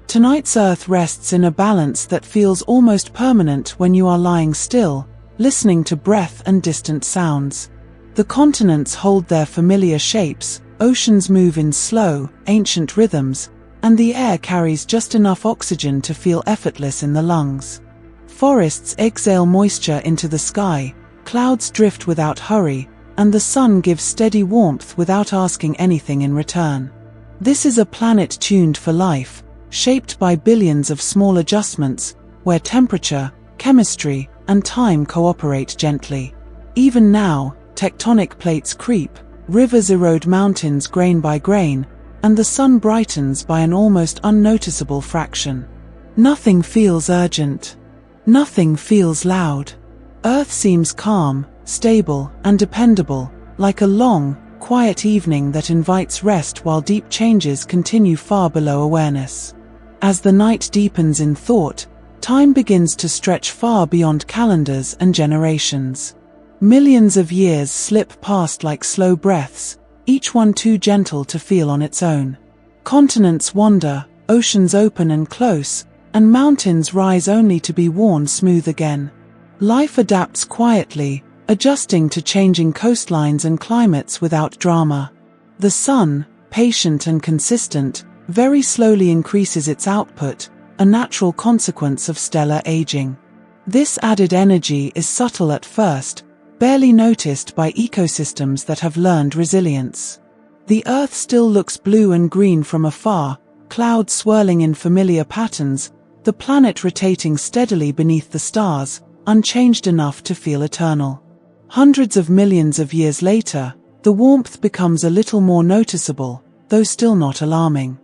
Tonight's Earth rests in a balance that feels almost permanent when you are lying still, listening to breath and distant sounds. The continents hold their familiar shapes, oceans move in slow, ancient rhythms, and the air carries just enough oxygen to feel effortless in the lungs. Forests exhale moisture into the sky, clouds drift without hurry, and the sun gives steady warmth without asking anything in return. This is a planet tuned for life, shaped by billions of small adjustments, where temperature, chemistry, and time cooperate gently. Even now, tectonic plates creep, rivers erode mountains grain by grain, and the sun brightens by an almost unnoticeable fraction. Nothing feels urgent. Nothing feels loud. Earth seems calm, stable, and dependable, like a long, quiet evening that invites rest while deep changes continue far below awareness. As the night deepens in thought, time begins to stretch far beyond calendars and generations. Millions of years slip past like slow breaths, each one too gentle to feel on its own. Continents wander, oceans open and close, and mountains rise only to be worn smooth again. Life adapts quietly, adjusting to changing coastlines and climates without drama. The sun, patient and consistent, very slowly increases its output, a natural consequence of stellar aging. This added energy is subtle at first, barely noticed by ecosystems that have learned resilience. The Earth still looks blue and green from afar, clouds swirling in familiar patterns, the planet rotating steadily beneath the stars, unchanged enough to feel eternal. Hundreds of millions of years later, the warmth becomes a little more noticeable, though still not alarming.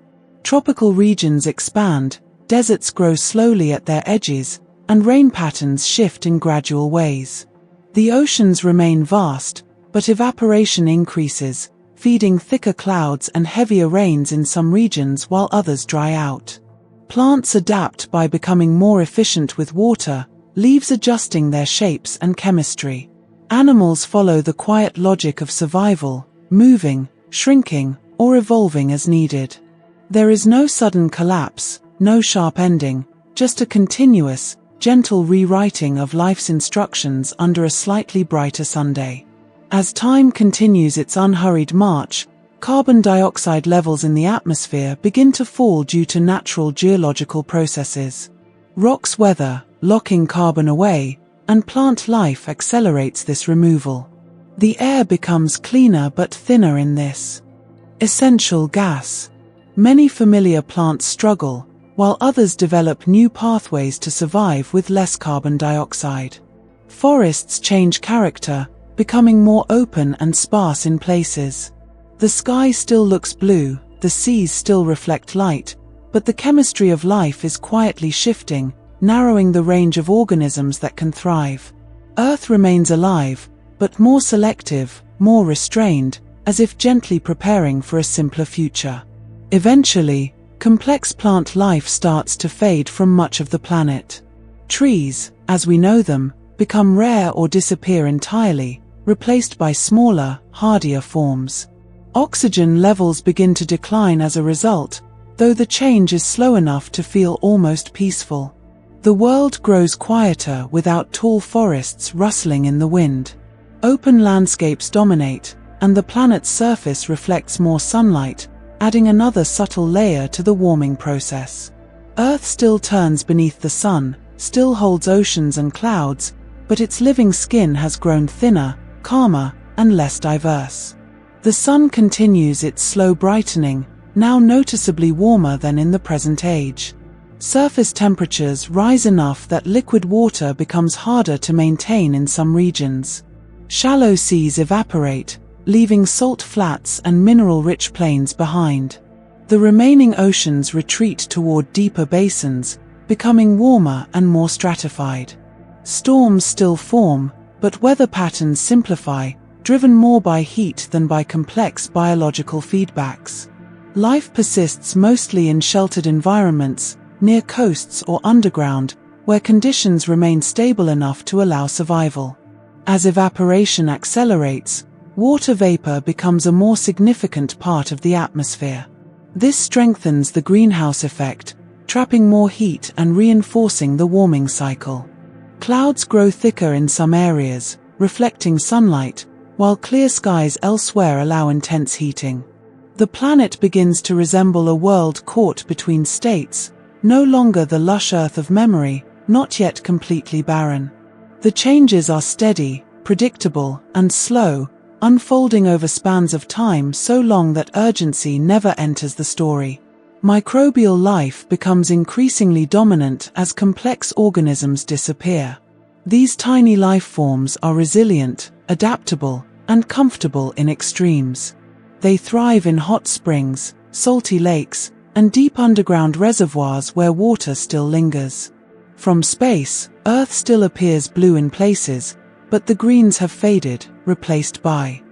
Tropical regions expand, deserts grow slowly at their edges, and rain patterns shift in gradual ways. The oceans remain vast, but evaporation increases, feeding thicker clouds and heavier rains in some regions while others dry out. Plants adapt by becoming more efficient with water, leaves adjusting their shapes and chemistry. Animals follow the quiet logic of survival, moving, shrinking, or evolving as needed. There is no sudden collapse, no sharp ending, just a continuous, gentle rewriting of life's instructions under a slightly brighter Sunday. As time continues its unhurried march, carbon dioxide levels in the atmosphere begin to fall due to natural geological processes. Rocks weather, locking carbon away, and plant life accelerates this removal. The air becomes cleaner but thinner in this essential gas. Many familiar plants struggle, while others develop new pathways to survive with less carbon dioxide. Forests change character, becoming more open and sparse in places. The sky still looks blue, the seas still reflect light, but the chemistry of life is quietly shifting, narrowing the range of organisms that can thrive. Earth remains alive, but more selective, more restrained, as if gently preparing for a simpler future. Eventually, complex plant life starts to fade from much of the planet. Trees, as we know them, become rare or disappear entirely, replaced by smaller, hardier forms. Oxygen levels begin to decline as a result, though the change is slow enough to feel almost peaceful. The world grows quieter without tall forests rustling in the wind. Open landscapes dominate, and the planet's surface reflects more sunlight, adding another subtle layer to the warming process. Earth still turns beneath the sun, still holds oceans and clouds, but its living skin has grown thinner, calmer, and less diverse. The sun continues its slow brightening, now noticeably warmer than in the present age. Surface temperatures rise enough that liquid water becomes harder to maintain in some regions. Shallow seas evaporate, leaving salt flats and mineral-rich plains behind. The remaining oceans retreat toward deeper basins, becoming warmer and more stratified. Storms still form, but weather patterns simplify, driven more by heat than by complex biological feedbacks. Life persists mostly in sheltered environments, near coasts or underground, where conditions remain stable enough to allow survival. As evaporation accelerates, water vapor becomes a more significant part of the atmosphere. This strengthens the greenhouse effect, trapping more heat and reinforcing the warming cycle. Clouds grow thicker in some areas, reflecting sunlight, while clear skies elsewhere allow intense heating. The planet begins to resemble a world caught between states, no longer the lush earth of memory, not yet completely barren. The changes are steady, predictable, and slow, unfolding over spans of time so long that urgency never enters the story. Microbial life becomes increasingly dominant as complex organisms disappear. These tiny life forms are resilient, adaptable, and comfortable in extremes. They thrive in hot springs, salty lakes, and deep underground reservoirs where water still lingers. From space, Earth still appears blue in places, but the greens have faded, replaced by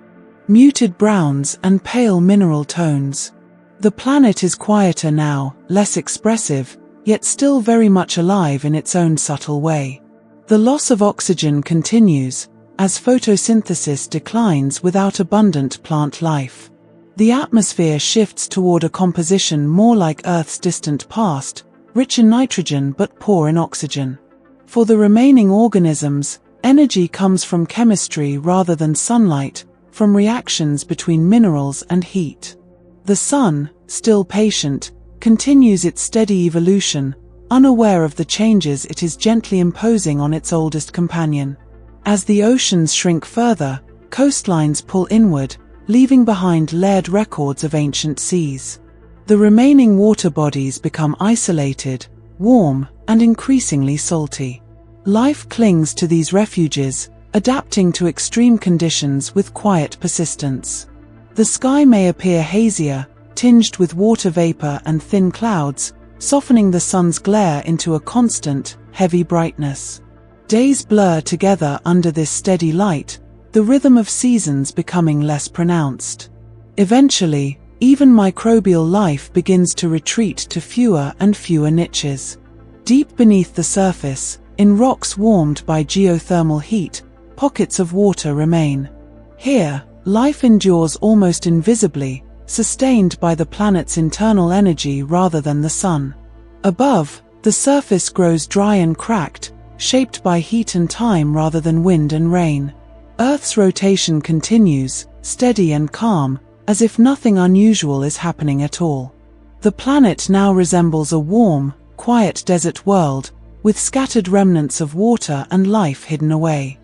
muted browns and pale mineral tones. The planet is quieter now, less expressive, yet still very much alive in its own subtle way. The loss of oxygen continues, as photosynthesis declines without abundant plant life. The atmosphere shifts toward a composition more like Earth's distant past, rich in nitrogen but poor in oxygen. For the remaining organisms, energy comes from chemistry rather than sunlight, from reactions between minerals and heat. The sun, still patient, continues its steady evolution, unaware of the changes it is gently imposing on its oldest companion. As the oceans shrink further, coastlines pull inward, leaving behind layered records of ancient seas. The remaining water bodies become isolated, warm, and increasingly salty. Life clings to these refuges, adapting to extreme conditions with quiet persistence. The sky may appear hazier, tinged with water vapor and thin clouds, softening the sun's glare into a constant, heavy brightness. Days blur together under this steady light, the rhythm of seasons becoming less pronounced. Eventually, even microbial life begins to retreat to fewer and fewer niches. Deep beneath the surface, in rocks warmed by geothermal heat, pockets of water remain. Here, life endures almost invisibly, sustained by the planet's internal energy rather than the sun. Above, the surface grows dry and cracked, shaped by heat and time rather than wind and rain. Earth's rotation continues, steady and calm, as if nothing unusual is happening at all. The planet now resembles a warm, quiet desert world, with scattered remnants of water and life hidden away.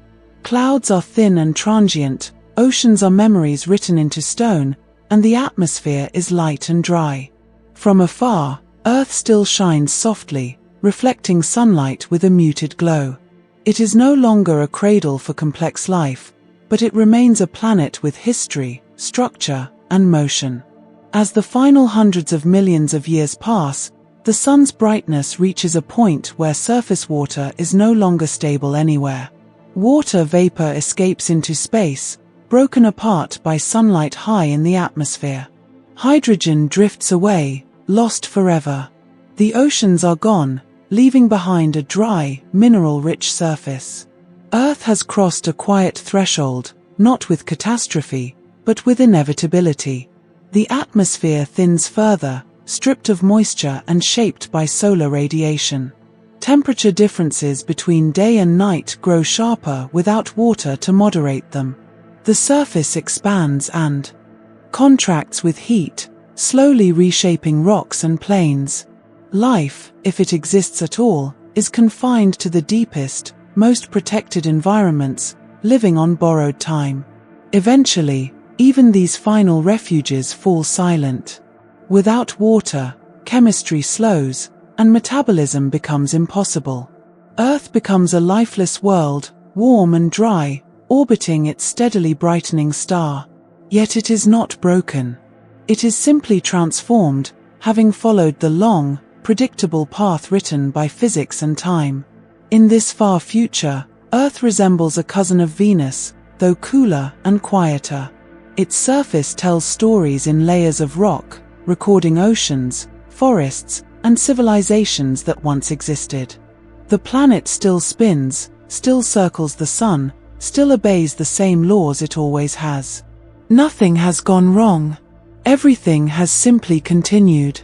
Clouds are thin and transient, oceans are memories written into stone, and the atmosphere is light and dry. From afar, Earth still shines softly, reflecting sunlight with a muted glow. It is no longer a cradle for complex life, but it remains a planet with history, structure, and motion. As the final hundreds of millions of years pass, the sun's brightness reaches a point where surface water is no longer stable anywhere. Water vapor escapes into space, broken apart by sunlight high in the atmosphere. Hydrogen drifts away, lost forever. The oceans are gone, leaving behind a dry, mineral-rich surface. Earth has crossed a quiet threshold, not with catastrophe, but with inevitability. The atmosphere thins further, stripped of moisture and shaped by solar radiation. Temperature differences between day and night grow sharper without water to moderate them. The surface expands and contracts with heat, slowly reshaping rocks and plains. Life, if it exists at all, is confined to the deepest, most protected environments, living on borrowed time. Eventually, even these final refuges fall silent. Without water, chemistry slows, and metabolism becomes impossible. Earth becomes a lifeless world, warm and dry, orbiting its steadily brightening star. Yet it is not broken. It is simply transformed, having followed the long, predictable path written by physics and time. In this far future, Earth resembles a cousin of Venus, though cooler and quieter. Its surface tells stories in layers of rock, recording oceans, forests, and civilizations that once existed. The planet still spins, still circles the sun, still obeys the same laws it always has. Nothing has gone wrong. Everything has simply continued.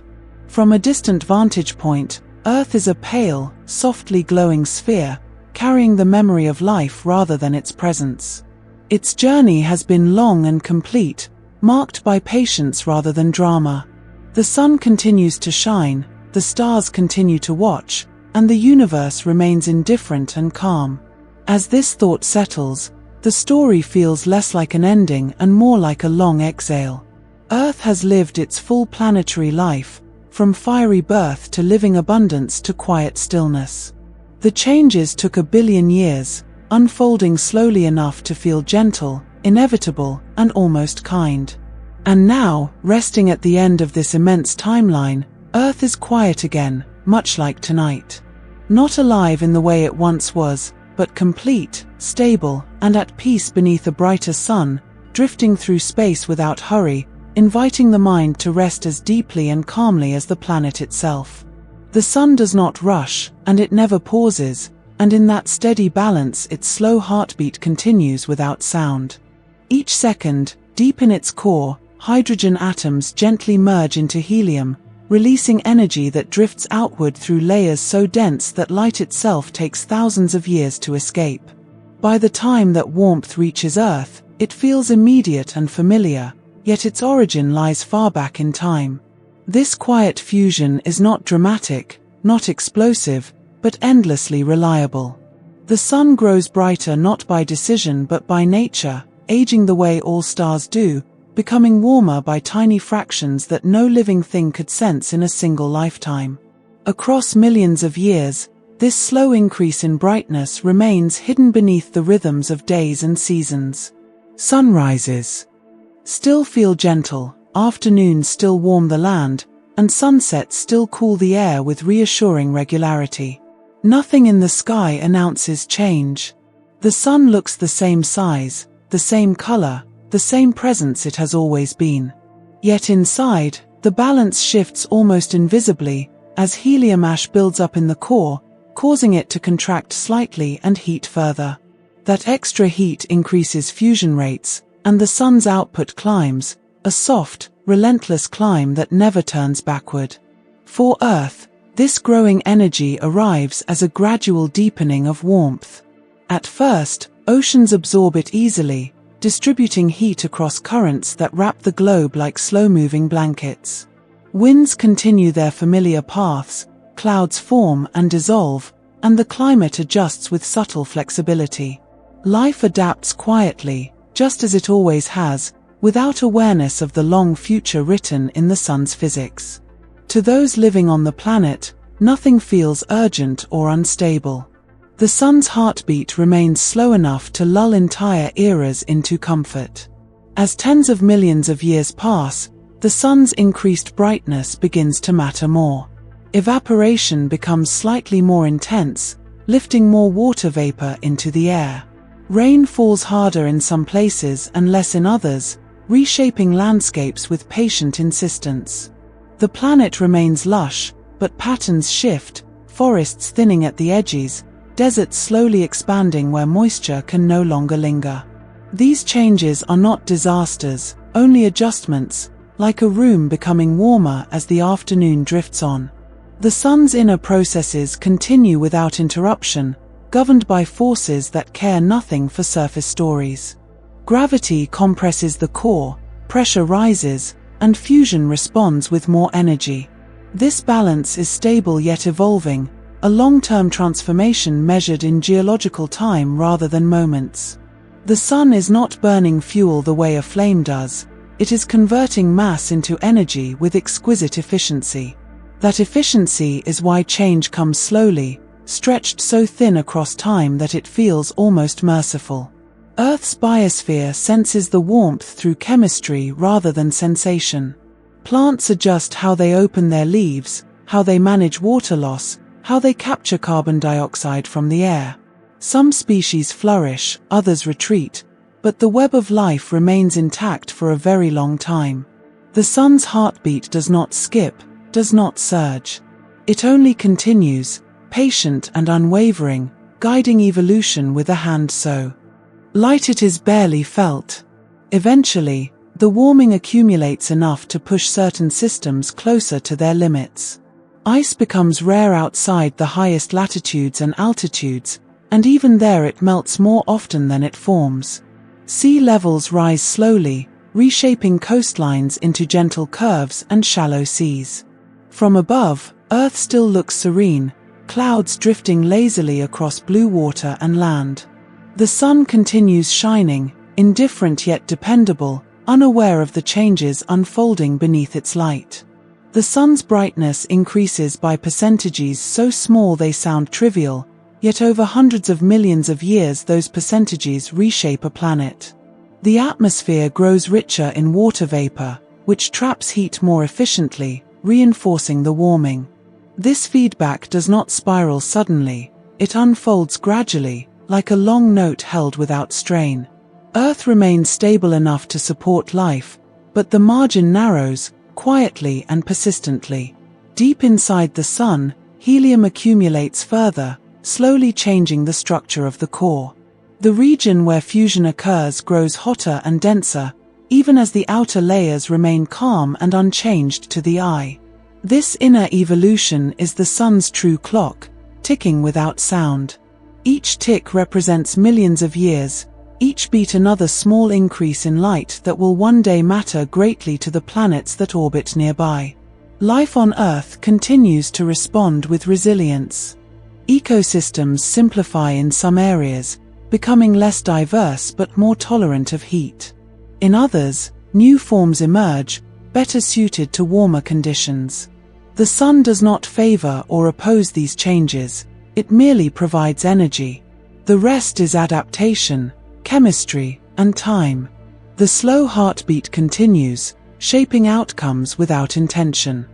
From a distant vantage point, Earth is a pale, softly glowing sphere, carrying the memory of life rather than its presence. Its journey has been long and complete, marked by patience rather than drama. The sun continues to shine, the stars continue to watch, and the universe remains indifferent and calm. As this thought settles, the story feels less like an ending and more like a long exhale. Earth has lived its full planetary life, from fiery birth to living abundance to quiet stillness. The changes took 1 billion years, unfolding slowly enough to feel gentle, inevitable, and almost kind. And now, resting at the end of this immense timeline, Earth is quiet again, much like tonight. Not alive in the way it once was, but complete, stable, and at peace beneath a brighter sun, drifting through space without hurry, inviting the mind to rest as deeply and calmly as the planet itself. The sun does not rush, and it never pauses, and in that steady balance its slow heartbeat continues without sound. Each second, deep in its core, hydrogen atoms gently merge into helium, releasing energy that drifts outward through layers so dense that light itself takes thousands of years to escape. By the time that warmth reaches Earth, it feels immediate and familiar, yet its origin lies far back in time. This quiet fusion is not dramatic, not explosive, but endlessly reliable. The sun grows brighter not by decision but by nature, aging the way all stars do, becoming warmer by tiny fractions that no living thing could sense in a single lifetime. Across millions of years, this slow increase in brightness remains hidden beneath the rhythms of days and seasons. Sunrises still feel gentle, afternoons still warm the land, and sunsets still cool the air with reassuring regularity. Nothing in the sky announces change. The sun looks the same size, the same color, the same presence it has always been. Yet inside, the balance shifts almost invisibly, as helium ash builds up in the core, causing it to contract slightly and heat further. That extra heat increases fusion rates, and the sun's output climbs, a soft, relentless climb that never turns backward. For Earth, this growing energy arrives as a gradual deepening of warmth. At first, oceans absorb it easily, distributing heat across currents that wrap the globe like slow-moving blankets. Winds continue their familiar paths, clouds form and dissolve, and the climate adjusts with subtle flexibility. Life adapts quietly, just as it always has, without awareness of the long future written in the sun's physics. To those living on the planet, nothing feels urgent or unstable. The sun's heartbeat remains slow enough to lull entire eras into comfort. As tens of millions of years pass, the sun's increased brightness begins to matter more. Evaporation becomes slightly more intense, lifting more water vapor into the air. Rain falls harder in some places and less in others, reshaping landscapes with patient insistence. The planet remains lush, but patterns shift, forests thinning at the edges, deserts slowly expanding where moisture can no longer linger. These changes are not disasters, only adjustments, like a room becoming warmer as the afternoon drifts on. The sun's inner processes continue without interruption, governed by forces that care nothing for surface stories. Gravity compresses the core, pressure rises, and fusion responds with more energy. This balance is stable yet evolving, a long-term transformation measured in geological time rather than moments. The sun is not burning fuel the way a flame does, it is converting mass into energy with exquisite efficiency. That efficiency is why change comes slowly, stretched so thin across time that it feels almost merciful. Earth's biosphere senses the warmth through chemistry rather than sensation. Plants adjust how they open their leaves, how they manage water loss, how they capture carbon dioxide from the air. Some species flourish, others retreat, but the web of life remains intact for a very long time. The sun's heartbeat does not skip, does not surge. It only continues, patient and unwavering, guiding evolution with a hand so light it is barely felt. Eventually, the warming accumulates enough to push certain systems closer to their limits. Ice becomes rare outside the highest latitudes and altitudes, and even there it melts more often than it forms. Sea levels rise slowly, reshaping coastlines into gentle curves and shallow seas. From above, Earth still looks serene, clouds drifting lazily across blue water and land. The sun continues shining, indifferent yet dependable, unaware of the changes unfolding beneath its light. The sun's brightness increases by percentages so small they sound trivial, yet over hundreds of millions of years those percentages reshape a planet. The atmosphere grows richer in water vapor, which traps heat more efficiently, reinforcing the warming. This feedback does not spiral suddenly, it unfolds gradually, like a long note held without strain. Earth remains stable enough to support life, but the margin narrows, quietly and persistently. Deep inside the sun, helium accumulates further, slowly changing the structure of the core. The region where fusion occurs grows hotter and denser, even as the outer layers remain calm and unchanged to the eye. This inner evolution is the sun's true clock, ticking without sound. Each tick represents millions of years, each beat another small increase in light that will one day matter greatly to the planets that orbit nearby. Life on Earth continues to respond with resilience. Ecosystems simplify in some areas, becoming less diverse but more tolerant of heat. In others, new forms emerge, better suited to warmer conditions. The sun does not favor or oppose these changes, it merely provides energy. The rest is adaptation, chemistry, and time. The slow heartbeat continues, shaping outcomes without intention.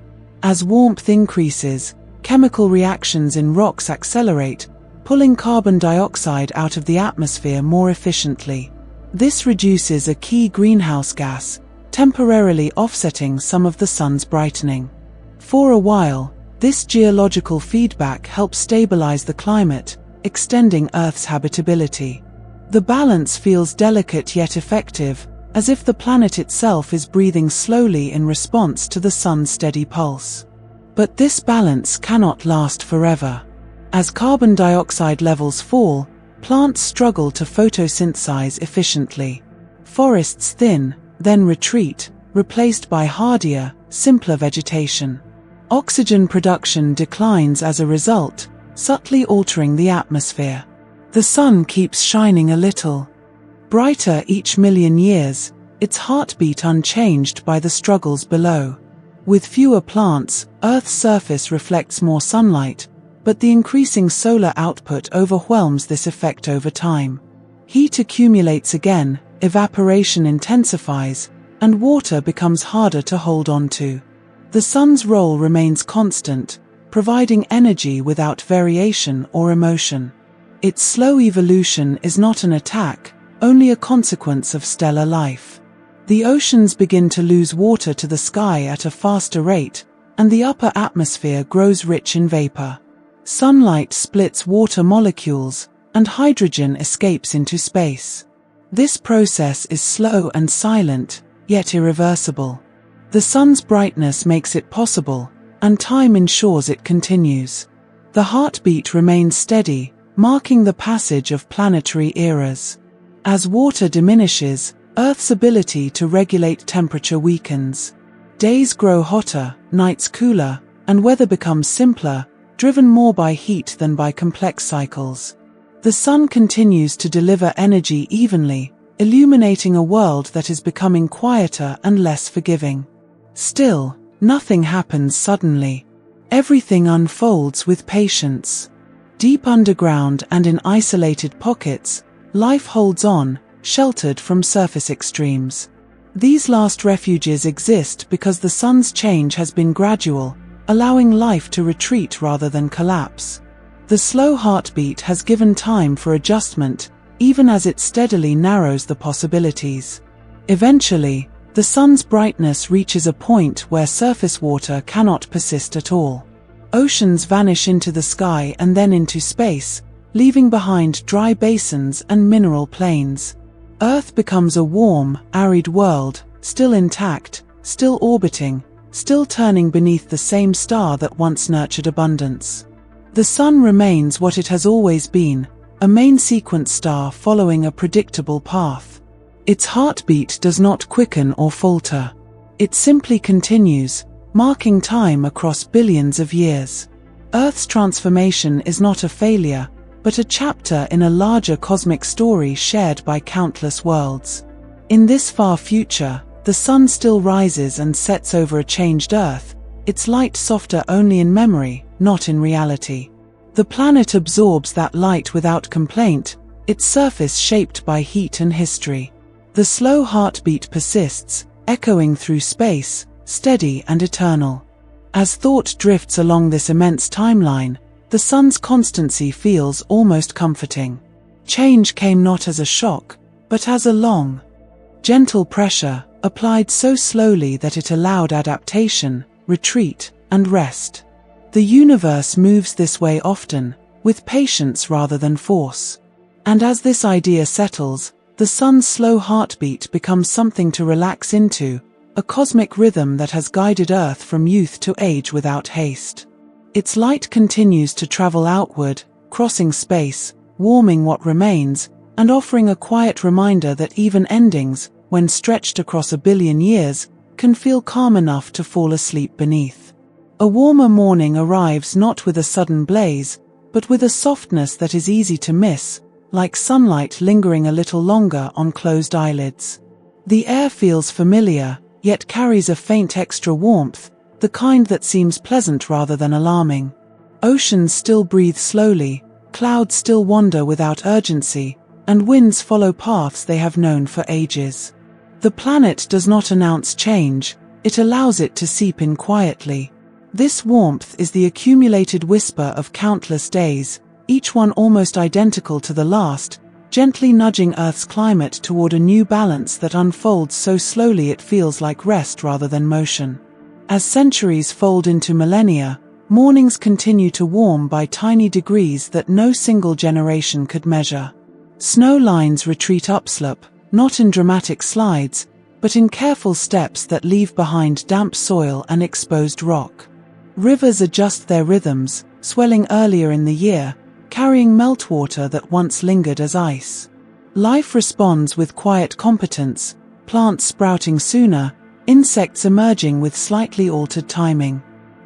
As warmth increases, chemical reactions in rocks accelerate, pulling carbon dioxide out of the atmosphere more efficiently. This reduces a key greenhouse gas, temporarily offsetting some of the sun's brightening. For a while, this geological feedback helps stabilize the climate, extending Earth's habitability. The balance feels delicate yet effective, as if the planet itself is breathing slowly in response to the sun's steady pulse. But this balance cannot last forever. As carbon dioxide levels fall, plants struggle to photosynthesize efficiently. Forests thin, then retreat, replaced by hardier, simpler vegetation. Oxygen production declines as a result, subtly altering the atmosphere. The sun keeps shining a little. Brighter each million years, its heartbeat unchanged by the struggles below. With fewer plants, Earth's surface reflects more sunlight, but the increasing solar output overwhelms this effect over time. Heat accumulates again, evaporation intensifies, and water becomes harder to hold on to. The sun's role remains constant, providing energy without variation or emotion. Its slow evolution is not an attack, only a consequence of stellar life. The oceans begin to lose water to the sky at a faster rate, and the upper atmosphere grows rich in vapor. Sunlight splits water molecules, and hydrogen escapes into space. This process is slow and silent, yet irreversible. The sun's brightness makes it possible, and time ensures it continues. The heartbeat remains steady, marking the passage of planetary eras. As water diminishes, Earth's ability to regulate temperature weakens. Days grow hotter, nights cooler, and weather becomes simpler, driven more by heat than by complex cycles. The sun continues to deliver energy evenly, illuminating a world that is becoming quieter and less forgiving. Still, nothing happens suddenly. Everything unfolds with patience. Deep underground and in isolated pockets, life holds on, sheltered from surface extremes. These last refuges exist because the sun's change has been gradual, allowing life to retreat rather than collapse. The slow heartbeat has given time for adjustment, even as it steadily narrows the possibilities. Eventually, the sun's brightness reaches a point where surface water cannot persist at all. Oceans vanish into the sky and then into space, leaving behind dry basins and mineral plains. Earth becomes a warm, arid world, still intact, still orbiting, still turning beneath the same star that once nurtured abundance. The Sun remains what it has always been, a main sequence star following a predictable path. Its heartbeat does not quicken or falter. It simply continues, marking time across billions of years. Earth's transformation is not a failure, but a chapter in a larger cosmic story shared by countless worlds. In this far future, the Sun still rises and sets over a changed Earth, its light softer only in memory, not in reality. The planet absorbs that light without complaint, its surface shaped by heat and history. The slow heartbeat persists, echoing through space, steady and eternal. As thought drifts along this immense timeline, the Sun's constancy feels almost comforting. Change came not as a shock, but as a long, gentle pressure, applied so slowly that it allowed adaptation, retreat, and rest. The universe moves this way often, with patience rather than force. And as this idea settles, the Sun's slow heartbeat becomes something to relax into, a cosmic rhythm that has guided Earth from youth to age without haste. Its light continues to travel outward, crossing space, warming what remains, and offering a quiet reminder that even endings, when stretched across a billion years, can feel calm enough to fall asleep beneath. A warmer morning arrives not with a sudden blaze, but with a softness that is easy to miss, like sunlight lingering a little longer on closed eyelids. The air feels familiar, yet carries a faint extra warmth, the kind that seems pleasant rather than alarming. Oceans still breathe slowly, clouds still wander without urgency, and winds follow paths they have known for ages. The planet does not announce change, it allows it to seep in quietly. This warmth is the accumulated whisper of countless days, each one almost identical to the last, gently nudging Earth's climate toward a new balance that unfolds so slowly it feels like rest rather than motion. As centuries fold into millennia, mornings continue to warm by tiny degrees that no single generation could measure. Snow lines retreat upslope, not in dramatic slides, but in careful steps that leave behind damp soil and exposed rock. Rivers adjust their rhythms, swelling earlier in the year, carrying meltwater that once lingered as ice. Life responds with quiet competence, plants sprouting sooner, insects emerging with slightly altered timing.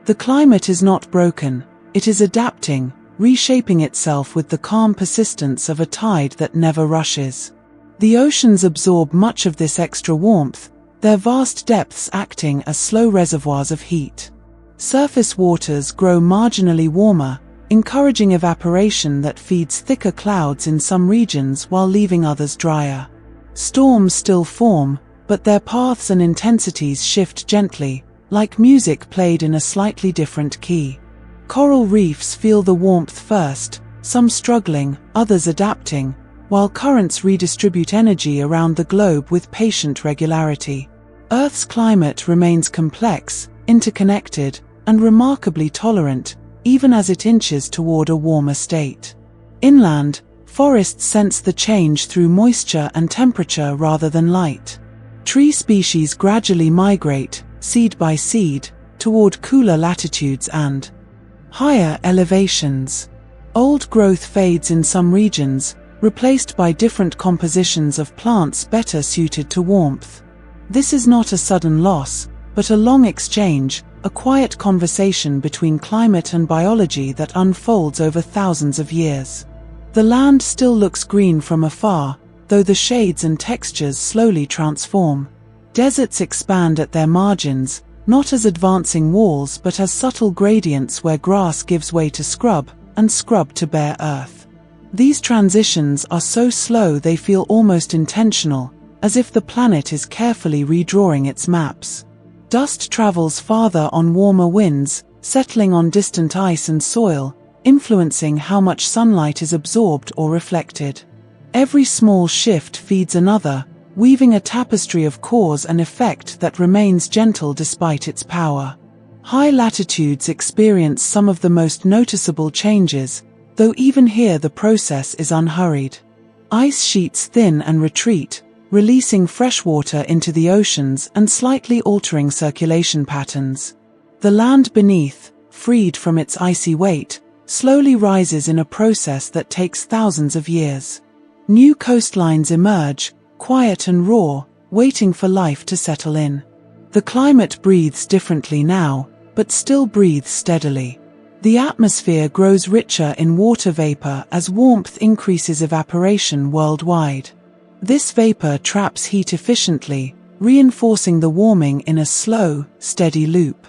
The climate is not broken, it is adapting, reshaping itself with the calm persistence of a tide that never rushes. The oceans absorb much of this extra warmth, their vast depths acting as slow reservoirs of heat. Surface waters grow marginally warmer, encouraging evaporation that feeds thicker clouds in some regions while leaving others drier. Storms still form, but their paths and intensities shift gently, like music played in a slightly different key. Coral reefs feel the warmth first, some struggling, others adapting, while currents redistribute energy around the globe with patient regularity. Earth's climate remains complex, interconnected, and remarkably tolerant, even as it inches toward a warmer state. Inland, forests sense the change through moisture and temperature rather than light. Tree species gradually migrate, seed by seed, toward cooler latitudes and higher elevations. Old growth fades in some regions, replaced by different compositions of plants better suited to warmth. This is not a sudden loss, but a long exchange, a quiet conversation between climate and biology that unfolds over thousands of years. The land still looks green from afar, though the shades and textures slowly transform. Deserts expand at their margins, not as advancing walls but as subtle gradients where grass gives way to scrub, and scrub to bare earth. These transitions are so slow they feel almost intentional, as if the planet is carefully redrawing its maps. Dust travels farther on warmer winds, settling on distant ice and soil, influencing how much sunlight is absorbed or reflected. Every small shift feeds another, weaving a tapestry of cause and effect that remains gentle despite its power. High latitudes experience some of the most noticeable changes, though even here the process is unhurried. Ice sheets thin and retreat, releasing fresh water into the oceans and slightly altering circulation patterns. The land beneath, freed from its icy weight, slowly rises in a process that takes thousands of years. New coastlines emerge, quiet and raw, waiting for life to settle in. The climate breathes differently now, but still breathes steadily. The atmosphere grows richer in water vapor as warmth increases evaporation worldwide. This vapor traps heat efficiently, reinforcing the warming in a slow, steady loop.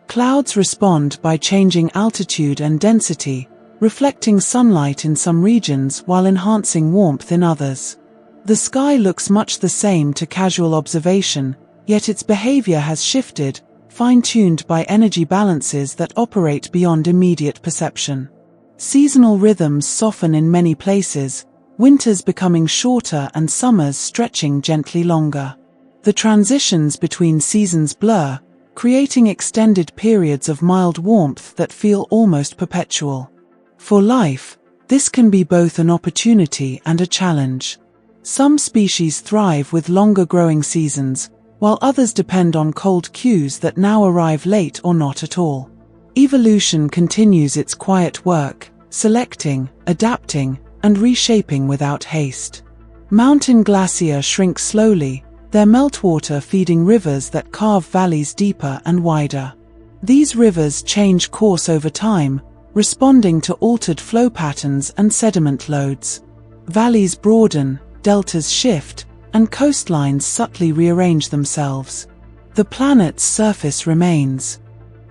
Clouds respond by changing altitude and density, reflecting sunlight in some regions while enhancing warmth in others. The sky looks much the same to casual observation, yet its behavior has shifted, fine-tuned by energy balances that operate beyond immediate perception. Seasonal rhythms soften in many places, winters becoming shorter and summers stretching gently longer. The transitions between seasons blur, creating extended periods of mild warmth that feel almost perpetual. For life, this can be both an opportunity and a challenge. Some species thrive with longer growing seasons, while others depend on cold cues that now arrive late or not at all. Evolution continues its quiet work, selecting, adapting, and reshaping without haste. Mountain glaciers shrink slowly, their meltwater feeding rivers that carve valleys deeper and wider. These rivers change course over time, responding to altered flow patterns and sediment loads. Valleys broaden, deltas shift, and coastlines subtly rearrange themselves. The planet's surface remains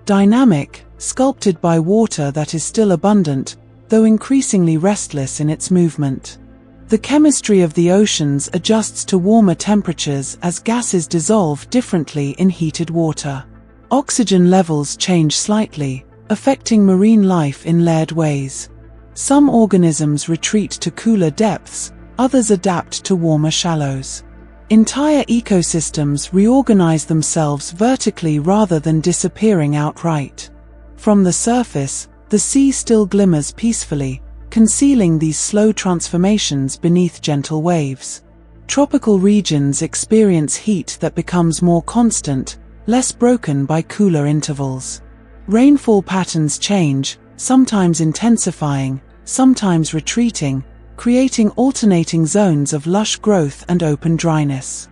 dynamic, sculpted by water that is still abundant, though increasingly restless in its movement. The chemistry of the oceans adjusts to warmer temperatures as gases dissolve differently in heated water. Oxygen levels change slightly, affecting marine life in layered ways. Some organisms retreat to cooler depths, others adapt to warmer shallows. Entire ecosystems reorganize themselves vertically rather than disappearing outright. From the surface, the sea still glimmers peacefully, concealing these slow transformations beneath gentle waves. Tropical regions experience heat that becomes more constant, less broken by cooler intervals. Rainfall patterns change, sometimes intensifying, sometimes retreating, creating alternating zones of lush growth and open dryness.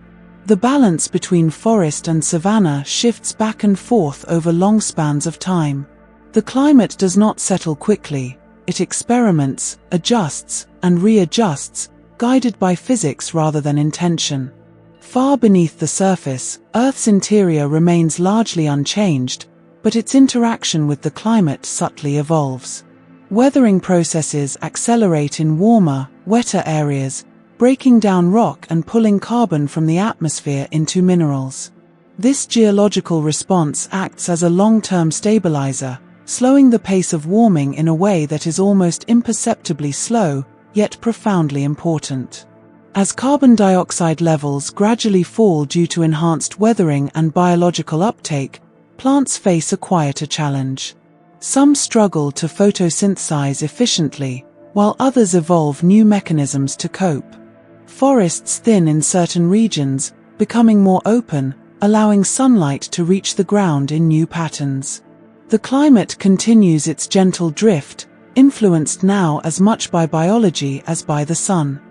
The balance between forest and savanna shifts back and forth over long spans of time. The climate does not settle quickly. It experiments, adjusts, and readjusts, guided by physics rather than intention. Far beneath the surface, Earth's interior remains largely unchanged, but its interaction with the climate subtly evolves. Weathering processes accelerate in warmer, wetter areas, breaking down rock and pulling carbon from the atmosphere into minerals. This geological response acts as a long-term stabilizer, slowing the pace of warming in a way that is almost imperceptibly slow, yet profoundly important. As carbon dioxide levels gradually fall due to enhanced weathering and biological uptake, plants face a quieter challenge. Some struggle to photosynthesize efficiently, while others evolve new mechanisms to cope. Forests thin in certain regions, becoming more open, allowing sunlight to reach the ground in new patterns. The climate continues its gentle drift, influenced now as much by biology as by the sun.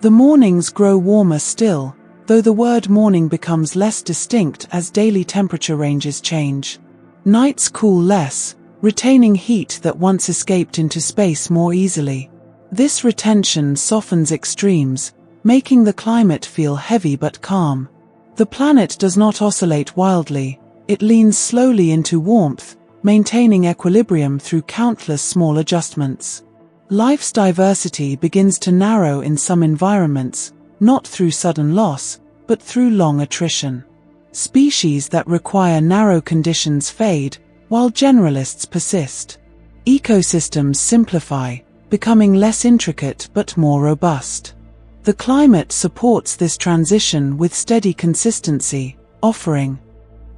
The mornings grow warmer still, though the word morning becomes less distinct as daily temperature ranges change. Nights cool less, retaining heat that once escaped into space more easily. This retention softens extremes, making the climate feel heavy but calm. The planet does not oscillate wildly, it leans slowly into warmth, maintaining equilibrium through countless small adjustments. Life's diversity begins to narrow in some environments, not through sudden loss, but through long attrition. Species that require narrow conditions fade, while generalists persist. Ecosystems simplify, becoming less intricate but more robust. The climate supports this transition with steady consistency, offering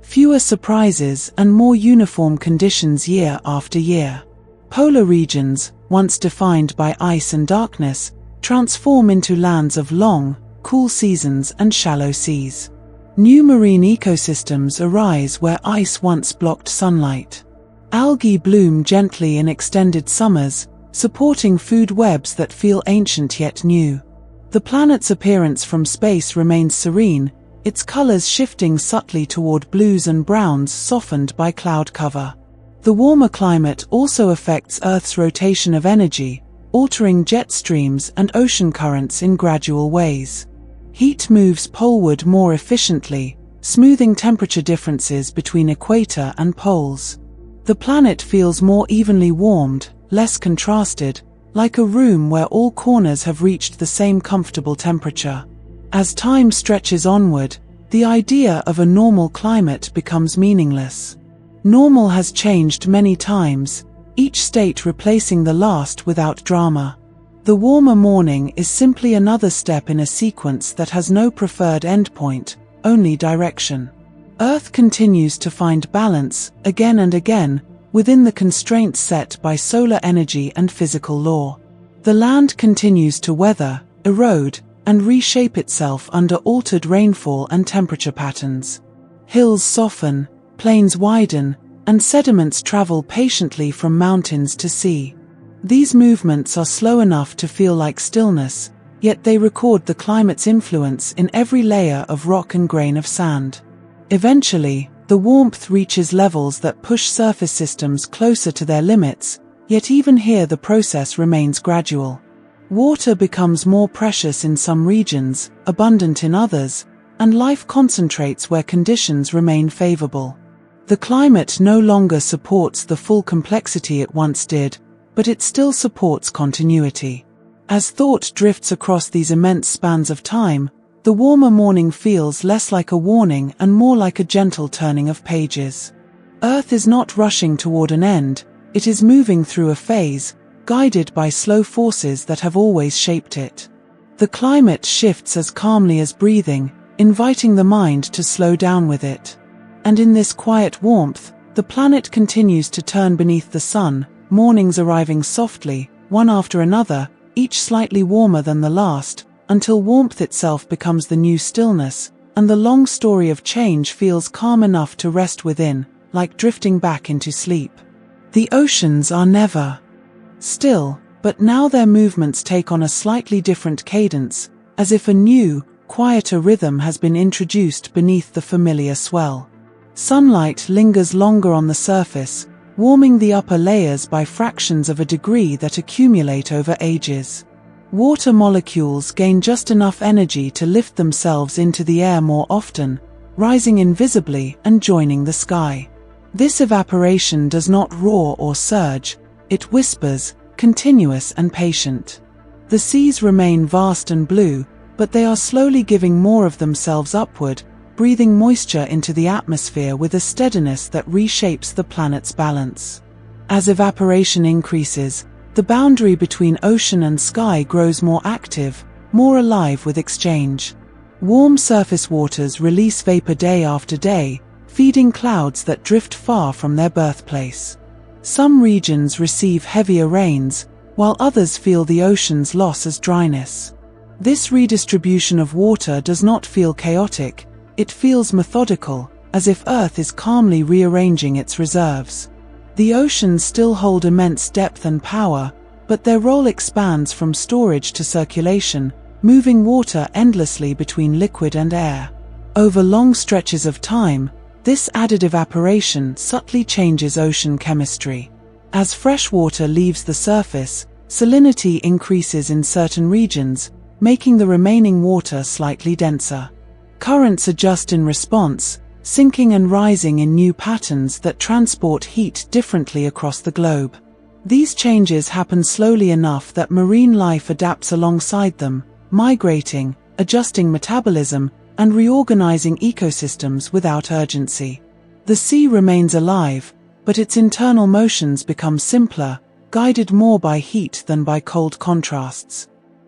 fewer surprises and more uniform conditions year after year. Polar regions, once defined by ice and darkness, transform into lands of long, cool seasons and shallow seas. New marine ecosystems arise where ice once blocked sunlight. Algae bloom gently in extended summers, supporting food webs that feel ancient yet new. The planet's appearance from space remains serene, its colors shifting subtly toward blues and browns softened by cloud cover. The warmer climate also affects Earth's rotation of energy, altering jet streams and ocean currents in gradual ways. Heat moves poleward more efficiently, smoothing temperature differences between equator and poles. The planet feels more evenly warmed, less contrasted, like a room where all corners have reached the same comfortable temperature. As time stretches onward, the idea of a normal climate becomes meaningless. Normal has changed many times, each state replacing the last without drama. The warmer morning is simply another step in a sequence that has no preferred endpoint, only direction. Earth continues to find balance, again and again, within the constraints set by solar energy and physical law. The land continues to weather, erode, and reshape itself under altered rainfall and temperature patterns. Hills soften, plains widen, and sediments travel patiently from mountains to sea. These movements are slow enough to feel like stillness, yet they record the climate's influence in every layer of rock and grain of sand. Eventually, the warmth reaches levels that push surface systems closer to their limits, yet even here the process remains gradual. Water becomes more precious in some regions, abundant in others, and life concentrates where conditions remain favorable. The climate no longer supports the full complexity it once did, but it still supports continuity. As thought drifts across these immense spans of time, the warmer morning feels less like a warning and more like a gentle turning of pages. Earth is not rushing toward an end, it is moving through a phase, guided by slow forces that have always shaped it. The climate shifts as calmly as breathing, inviting the mind to slow down with it. And in this quiet warmth, the planet continues to turn beneath the sun, mornings arriving softly, one after another, each slightly warmer than the last, until warmth itself becomes the new stillness, and the long story of change feels calm enough to rest within, like drifting back into sleep. The oceans are never still, but now their movements take on a slightly different cadence, as if a new, quieter rhythm has been introduced beneath the familiar swell. Sunlight lingers longer on the surface, warming the upper layers by fractions of a degree that accumulate over ages. Water molecules gain just enough energy to lift themselves into the air more often, rising invisibly and joining the sky. This evaporation does not roar or surge, it whispers, continuous and patient. The seas remain vast and blue, but they are slowly giving more of themselves upward, breathing moisture into the atmosphere with a steadiness that reshapes the planet's balance. As evaporation increases, the boundary between ocean and sky grows more active, more alive with exchange. Warm surface waters release vapor day after day, feeding clouds that drift far from their birthplace. Some regions receive heavier rains, while others feel the ocean's loss as dryness. This redistribution of water does not feel chaotic, it feels methodical, as if Earth is calmly rearranging its reserves. The oceans still hold immense depth and power, but their role expands from storage to circulation, moving water endlessly between liquid and air. Over long stretches of time, this added evaporation subtly changes ocean chemistry. As fresh water leaves the surface, salinity increases in certain regions, making the remaining water slightly denser. Currents adjust in response, sinking and rising in new patterns that transport heat differently across the globe. These changes happen slowly enough that marine life adapts alongside them, migrating, adjusting metabolism, and reorganizing ecosystems without urgency. The sea remains alive, but its internal motions become simpler, guided more by heat than by cold contrasts.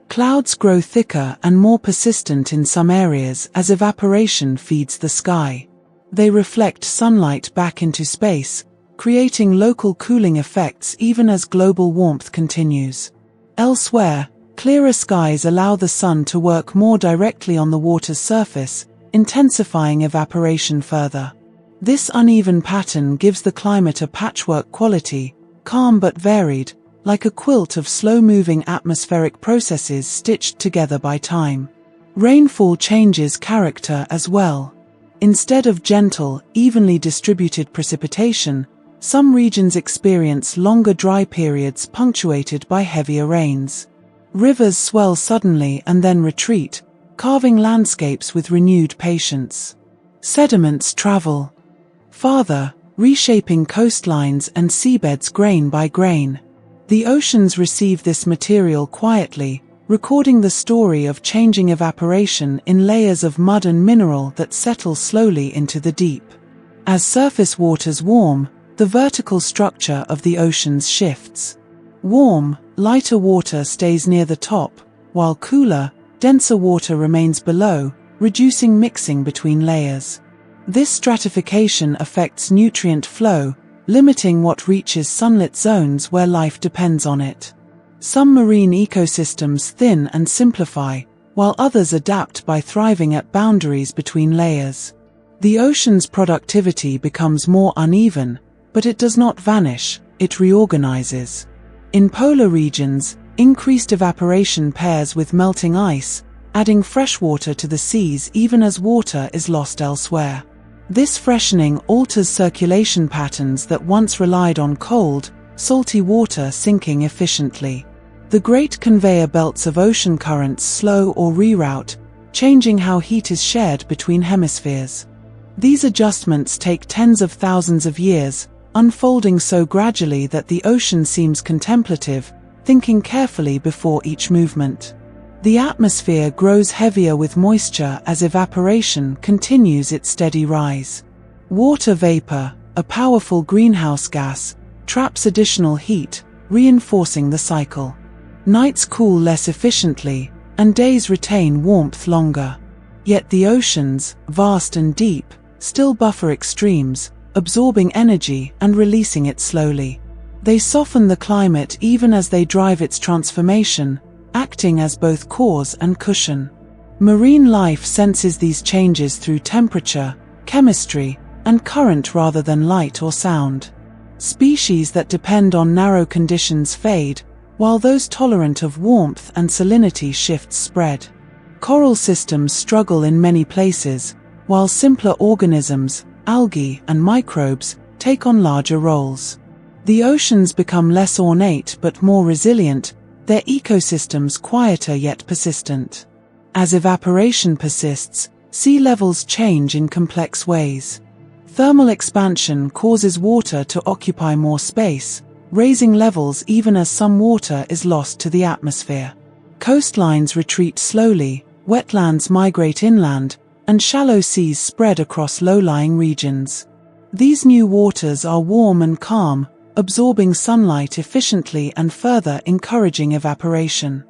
Clouds grow thicker and more persistent in some areas as evaporation feeds the sky. They reflect sunlight back into space, creating local cooling effects even as global warmth continues. Elsewhere, Clearer skies allow the sun to work more directly on the water's surface, intensifying evaporation further. This uneven pattern gives the climate a patchwork quality, calm but varied, like a quilt of slow-moving atmospheric processes stitched together by time. Rainfall changes character as well. Instead of gentle, evenly distributed precipitation, some regions experience longer dry periods punctuated by heavier rains. Rivers swell suddenly and then retreat, carving landscapes with renewed patience. Sediments travel farther, reshaping coastlines and seabeds grain by grain. The oceans receive this material quietly, recording the story of changing evaporation in layers of mud and mineral that settle slowly into the deep. As surface waters warm, the vertical structure of the oceans shifts. Warm, lighter water stays near the top, while cooler, denser water remains below, reducing mixing between layers. This stratification affects nutrient flow, limiting what reaches sunlit zones where life depends on it. Some marine ecosystems thin and simplify, while others adapt by thriving at boundaries between layers. The ocean's productivity becomes more uneven, but it does not vanish, it reorganizes. In polar regions, increased evaporation pairs with melting ice, adding fresh water to the seas even as water is lost elsewhere. This freshening alters circulation patterns that once relied on cold, salty water sinking efficiently. The great conveyor belts of ocean currents slow or reroute, changing how heat is shared between hemispheres. These adjustments take tens of thousands of years, unfolding so gradually that the ocean seems contemplative, thinking carefully before each movement. The atmosphere grows heavier with moisture as evaporation continues its steady rise. Water vapor, a powerful greenhouse gas, traps additional heat, reinforcing the cycle. Nights cool less efficiently, and days retain warmth longer. Yet the oceans, vast and deep, still buffer extremes, absorbing energy and releasing it slowly. They soften the climate even as they drive its transformation, acting as both cause and cushion. Marine life senses these changes through temperature, chemistry, and current rather than light or sound. Species that depend on narrow conditions fade, while those tolerant of warmth and salinity shifts spread. Coral systems struggle in many places, while simpler organisms, algae and microbes, take on larger roles. The oceans become less ornate but more resilient, their ecosystems quieter yet persistent. As evaporation persists, sea levels change in complex ways. Thermal expansion causes water to occupy more space, raising levels even as some water is lost to the atmosphere. Coastlines retreat slowly, wetlands migrate inland, and shallow seas spread across low-lying regions. These new waters are warm and calm, absorbing sunlight efficiently and further encouraging evaporation.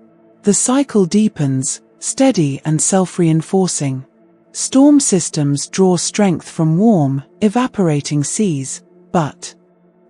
The cycle deepens, steady and self-reinforcing. Storm systems draw strength from warm, evaporating seas, but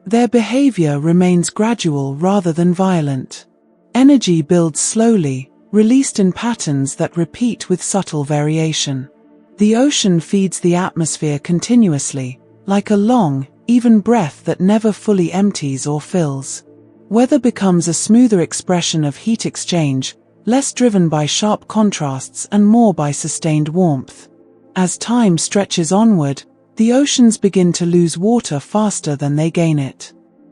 their behavior remains gradual rather than violent. Energy builds slowly, released in patterns that repeat with subtle variation. The ocean feeds the atmosphere continuously, like a long, even breath that never fully empties or fills. Weather becomes a smoother expression of heat exchange, less driven by sharp contrasts and more by sustained warmth. As time stretches onward, the oceans begin to lose water faster than they gain it.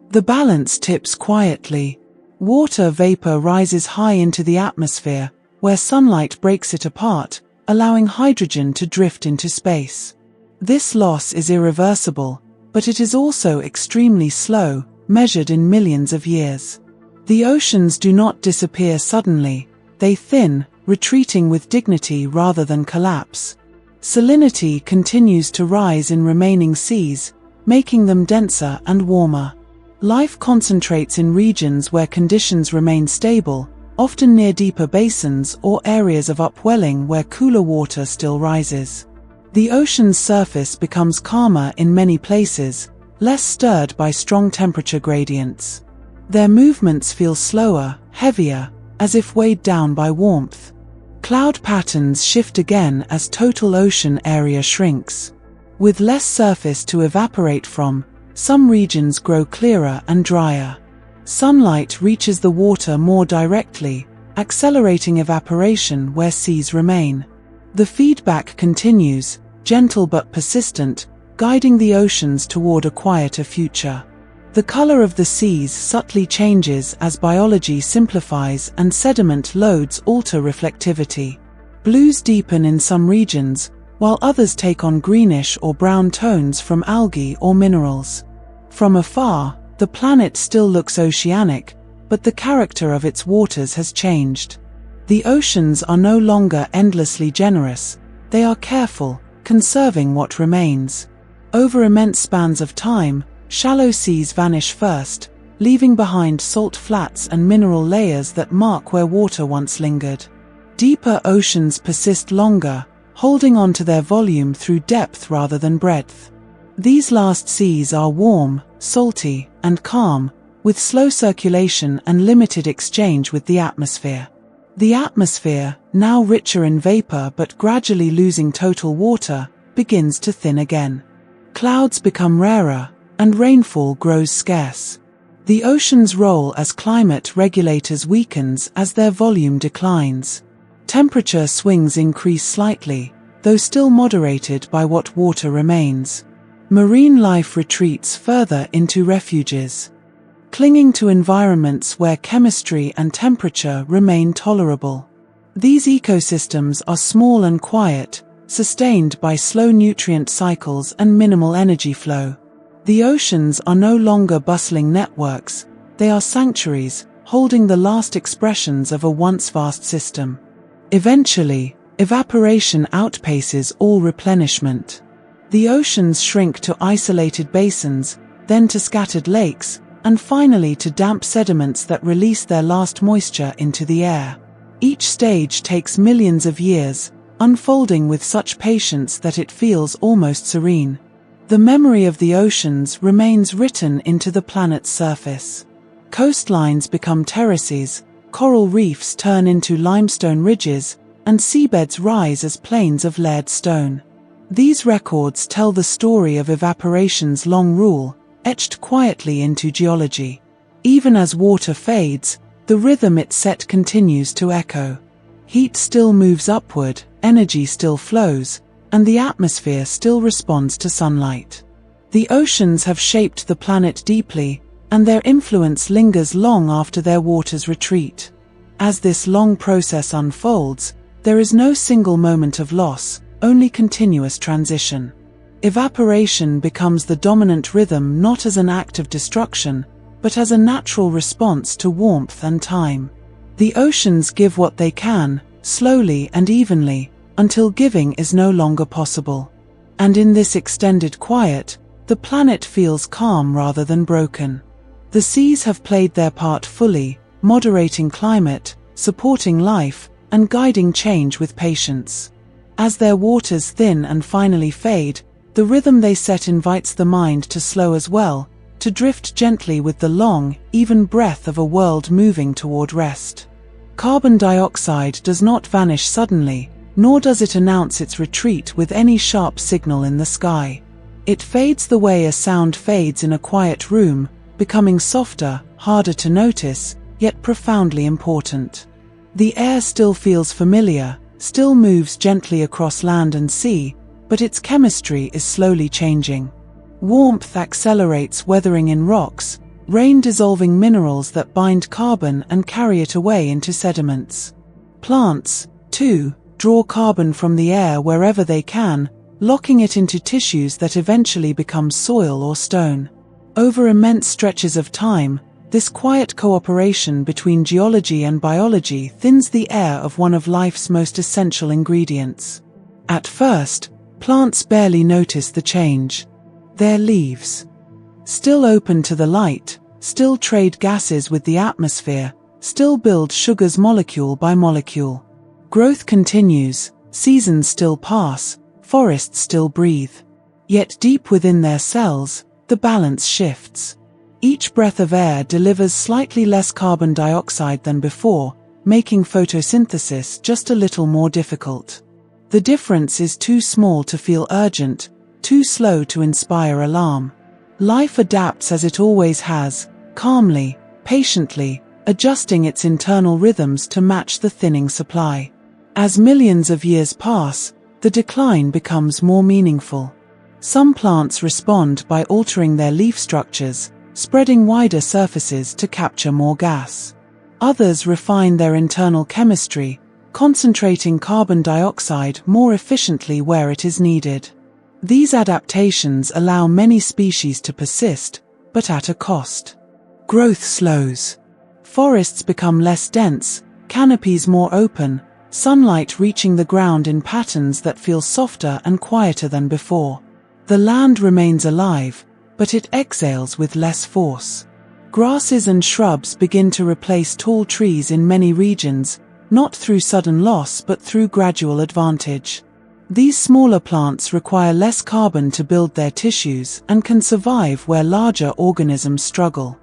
The balance tips quietly. Water vapor rises high into the atmosphere, where sunlight breaks it apart, allowing hydrogen to drift into space. This loss is irreversible, but it is also extremely slow, measured in millions of years. The oceans do not disappear suddenly, they thin, retreating with dignity rather than collapse. Salinity continues to rise in remaining seas, making them denser and warmer. Life concentrates in regions where conditions remain stable, often near deeper basins or areas of upwelling where cooler water still rises. The ocean's surface becomes calmer in many places, less stirred by strong temperature gradients. Their movements feel slower, heavier, as if weighed down by warmth. Cloud patterns shift again as total ocean area shrinks. With less surface to evaporate from, some regions grow clearer and drier. Sunlight reaches the water more directly, accelerating evaporation where seas remain. The feedback continues, gentle but persistent, guiding the oceans toward a quieter future. The color of the seas subtly changes as biology simplifies and sediment loads alter reflectivity. Blues deepen in some regions, while others take on greenish or brown tones from algae or minerals. From afar, the planet still looks oceanic, but the character of its waters has changed. The oceans are no longer endlessly generous, they are careful, conserving what remains. Over immense spans of time, shallow seas vanish first, leaving behind salt flats and mineral layers that mark where water once lingered. Deeper oceans persist longer, holding on to their volume through depth rather than breadth. These last seas are warm, salty, and calm, with slow circulation and limited exchange with the atmosphere. The atmosphere, now richer in vapor but gradually losing total water, begins to thin again. Clouds become rarer, and rainfall grows scarce. The ocean's role as climate regulators weakens as their volume declines. Temperature swings increase slightly, though still moderated by what water remains. Marine life retreats further into refuges, clinging to environments where chemistry and temperature remain tolerable. These ecosystems are small and quiet, sustained by slow nutrient cycles and minimal energy flow. The oceans are no longer bustling networks, they are sanctuaries, holding the last expressions of a once vast system. Eventually, evaporation outpaces all replenishment. The oceans shrink to isolated basins, then to scattered lakes, and finally to damp sediments that release their last moisture into the air. Each stage takes millions of years, unfolding with such patience that it feels almost serene. The memory of the oceans remains written into the planet's surface. Coastlines become terraces, coral reefs turn into limestone ridges, and seabeds rise as plains of layered stone. These records tell the story of evaporation's long rule, etched quietly into geology. Even as water fades, the rhythm it set continues to echo. Heat still moves upward, energy still flows, and the atmosphere still responds to sunlight. The oceans have shaped the planet deeply, and their influence lingers long after their waters retreat. As this long process unfolds, there is no single moment of loss, only continuous transition. Evaporation becomes the dominant rhythm not as an act of destruction, but as a natural response to warmth and time. The oceans give what they can, slowly and evenly, until giving is no longer possible. And in this extended quiet, the planet feels calm rather than broken. The seas have played their part fully, moderating climate, supporting life, and guiding change with patience. As their waters thin and finally fade, the rhythm they set invites the mind to slow as well, to drift gently with the long, even breath of a world moving toward rest. Carbon dioxide does not vanish suddenly, nor does it announce its retreat with any sharp signal in the sky. It fades the way a sound fades in a quiet room, becoming softer, harder to notice, yet profoundly important. The air still feels familiar, still moves gently across land and sea, but its chemistry is slowly changing. Warmth accelerates weathering in rocks, rain dissolving minerals that bind carbon and carry it away into sediments. Plants, too, draw carbon from the air wherever they can, locking it into tissues that eventually become soil or stone. Over immense stretches of time, this quiet cooperation between geology and biology thins the air of one of life's most essential ingredients. At first, plants barely notice the change. Their leaves, still open to the light, still trade gases with the atmosphere, still build sugars molecule by molecule. Growth continues, seasons still pass, forests still breathe. Yet deep within their cells, the balance shifts. Each breath of air delivers slightly less carbon dioxide than before, making photosynthesis just a little more difficult. The difference is too small to feel urgent, too slow to inspire alarm. Life adapts as it always has, calmly, patiently, adjusting its internal rhythms to match the thinning supply. As millions of years pass, the decline becomes more meaningful. Some plants respond by altering their leaf structures, spreading wider surfaces to capture more gas. Others refine their internal chemistry, concentrating carbon dioxide more efficiently where it is needed. These adaptations allow many species to persist, but at a cost. Growth slows. Forests become less dense, canopies more open, sunlight reaching the ground in patterns that feel softer and quieter than before. The land remains alive, but it exhales with less force. Grasses and shrubs begin to replace tall trees in many regions, not through sudden loss but through gradual advantage. These smaller plants require less carbon to build their tissues and can survive where larger organisms struggle.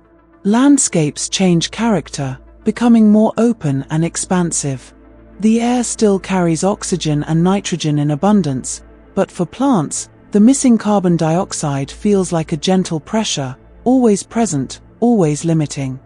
Landscapes change character, becoming more open and expansive. The air still carries oxygen and nitrogen in abundance, but for plants, the missing carbon dioxide feels like a gentle pressure, always present, always limiting.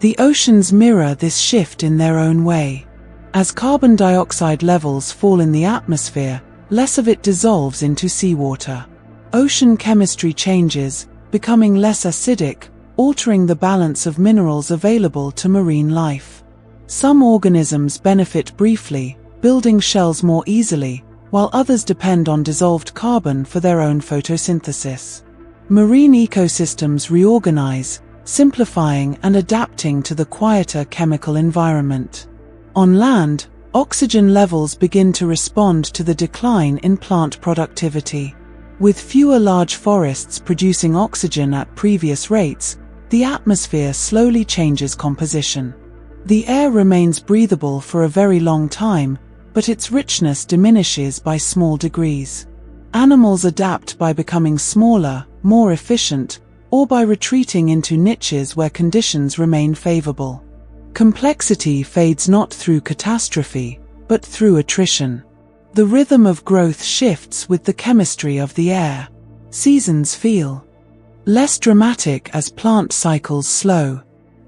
The oceans mirror this shift in their own way. As carbon dioxide levels fall in the atmosphere, less of it dissolves into seawater. Ocean chemistry changes, becoming less acidic, altering the balance of minerals available to marine life. Some organisms benefit briefly, building shells more easily, while others depend on dissolved carbon for their own photosynthesis. Marine ecosystems reorganize, simplifying and adapting to the quieter chemical environment. On land, oxygen levels begin to respond to the decline in plant productivity. With fewer large forests producing oxygen at previous rates, the atmosphere slowly changes composition. The air remains breathable for a very long time, but its richness diminishes by small degrees. Animals adapt by becoming smaller, more efficient, or by retreating into niches where conditions remain favorable. Complexity fades not through catastrophe, but through attrition. The rhythm of growth shifts with the chemistry of the air. Seasons feel less dramatic as plant cycles slow.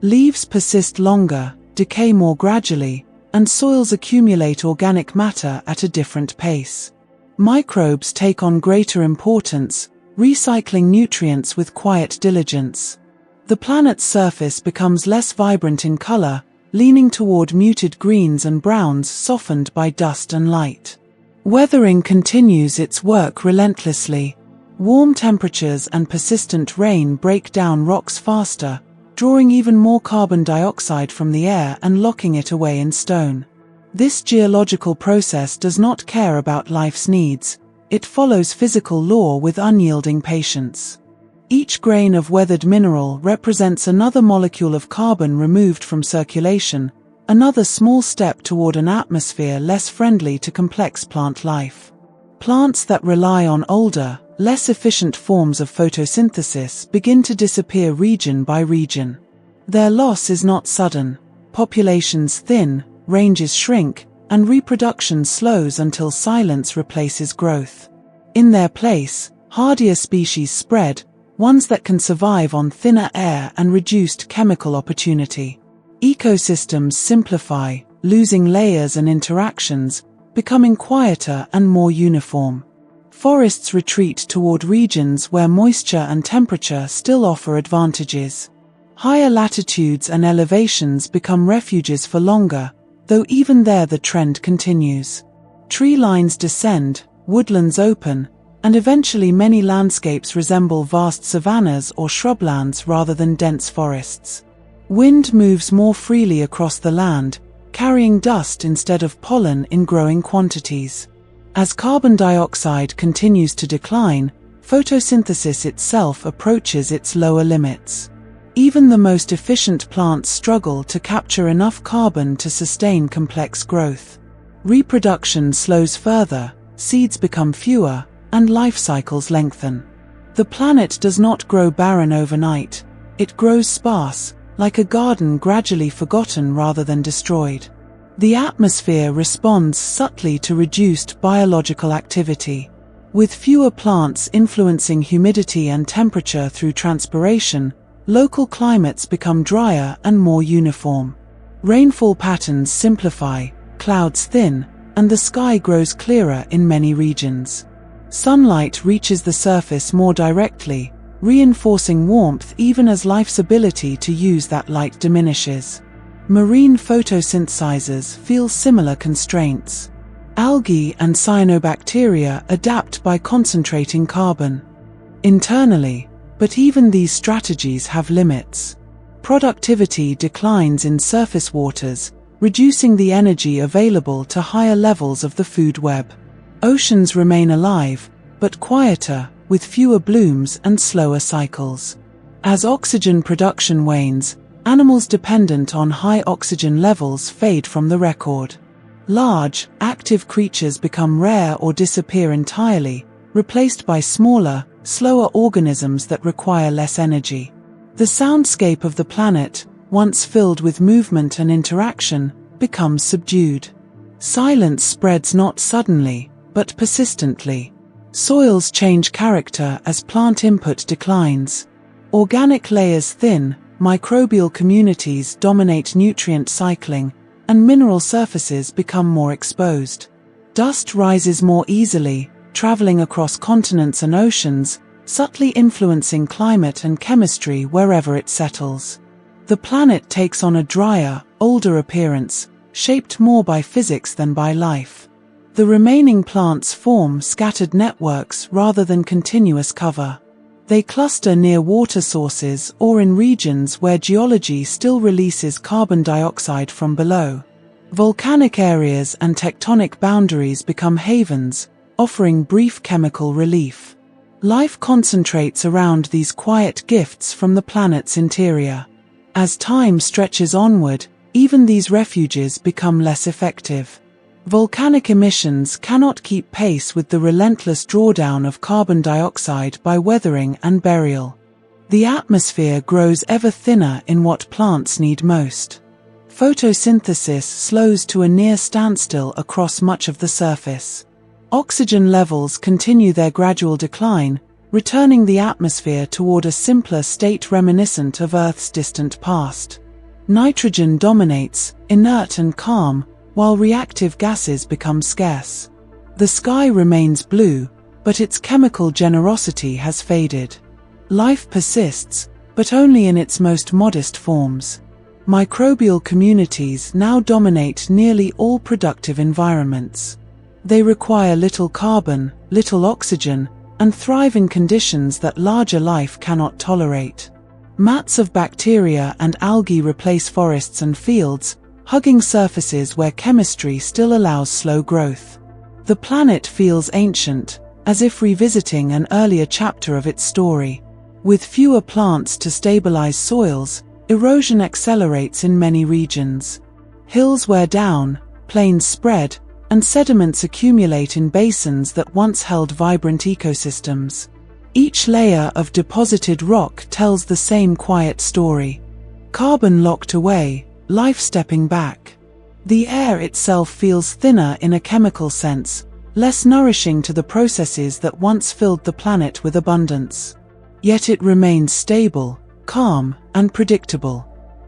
Leaves persist longer, decay more gradually, and soils accumulate organic matter at a different pace. Microbes take on greater importance, recycling nutrients with quiet diligence. The planet's surface becomes less vibrant in color, leaning toward muted greens and browns softened by dust and light. Weathering continues its work relentlessly. Warm temperatures and persistent rain break down rocks faster, drawing even more carbon dioxide from the air and locking it away in stone. This geological process does not care about life's needs. It follows physical law with unyielding patience. Each grain of weathered mineral represents another molecule of carbon removed from circulation, another small step toward an atmosphere less friendly to complex plant life. Plants that rely on older, less efficient forms of photosynthesis begin to disappear region by region. Their loss is not sudden. Populations thin, ranges shrink, and reproduction slows until silence replaces growth. In their place, hardier species spread, ones that can survive on thinner air and reduced chemical opportunity. Ecosystems simplify, losing layers and interactions, becoming quieter and more uniform. Forests retreat toward regions where moisture and temperature still offer advantages. Higher latitudes and elevations become refuges for longer, though even there the trend continues. Tree lines descend, woodlands open, and eventually many landscapes resemble vast savannas or shrublands rather than dense forests. Wind moves more freely across the land, carrying dust instead of pollen in growing quantities. As carbon dioxide continues to decline, photosynthesis itself approaches its lower limits. Even the most efficient plants struggle to capture enough carbon to sustain complex growth. Reproduction slows further, seeds become fewer, and life cycles lengthen. The planet does not grow barren overnight. It grows sparse, like a garden gradually forgotten rather than destroyed. The atmosphere responds subtly to reduced biological activity. With fewer plants influencing humidity and temperature through transpiration, local climates become drier and more uniform. Rainfall patterns simplify, clouds thin, and the sky grows clearer in many regions. Sunlight reaches the surface more directly, reinforcing warmth even as life's ability to use that light diminishes. Marine photosynthesizers feel similar constraints. Algae and cyanobacteria adapt by concentrating carbon internally, but even these strategies have limits. Productivity declines in surface waters, reducing the energy available to higher levels of the food web. Oceans remain alive, but quieter, with fewer blooms and slower cycles. As oxygen production wanes, animals dependent on high oxygen levels fade from the record. Large, active creatures become rare or disappear entirely, replaced by smaller, slower organisms that require less energy. The soundscape of the planet, once filled with movement and interaction, becomes subdued. Silence spreads not suddenly, but persistently. Soils change character as plant input declines. Organic layers thin, microbial communities dominate nutrient cycling, and mineral surfaces become more exposed. Dust rises more easily, traveling across continents and oceans, subtly influencing climate and chemistry wherever it settles. The planet takes on a drier, older appearance, shaped more by physics than by life. The remaining plants form scattered networks rather than continuous cover. They cluster near water sources or in regions where geology still releases carbon dioxide from below. Volcanic areas and tectonic boundaries become havens, offering brief chemical relief. Life concentrates around these quiet gifts from the planet's interior. As time stretches onward, even these refuges become less effective. Volcanic emissions cannot keep pace with the relentless drawdown of carbon dioxide by weathering and burial. The atmosphere grows ever thinner in what plants need most. Photosynthesis slows to a near standstill across much of the surface. Oxygen levels continue their gradual decline, returning the atmosphere toward a simpler state reminiscent of Earth's distant past. Nitrogen dominates, inert and calm, while reactive gases become scarce. The sky remains blue, but its chemical generosity has faded. Life persists, but only in its most modest forms. Microbial communities now dominate nearly all productive environments. They require little carbon, little oxygen, and thrive in conditions that larger life cannot tolerate. Mats of bacteria and algae replace forests and fields, hugging surfaces where chemistry still allows slow growth. The planet feels ancient, as if revisiting an earlier chapter of its story. With fewer plants to stabilize soils, erosion accelerates in many regions. Hills wear down, plains spread, and sediments accumulate in basins that once held vibrant ecosystems. Each layer of deposited rock tells the same quiet story. Carbon locked away, life stepping back. The air itself feels thinner in a chemical sense, less nourishing to the processes that once filled the planet with abundance. Yet it remains stable, calm, and predictable.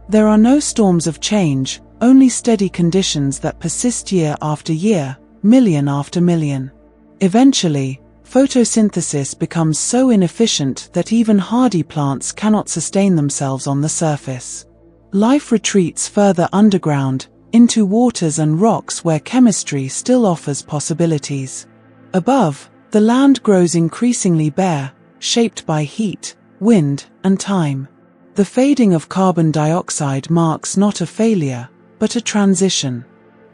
There are no storms of change, only steady conditions that persist year after year, million after million. Eventually, photosynthesis becomes so inefficient that even hardy plants cannot sustain themselves on the surface. Life retreats further underground, into waters and rocks where chemistry still offers possibilities. Above, the land grows increasingly bare, shaped by heat, wind, and time. The fading of carbon dioxide marks not a failure, but a transition.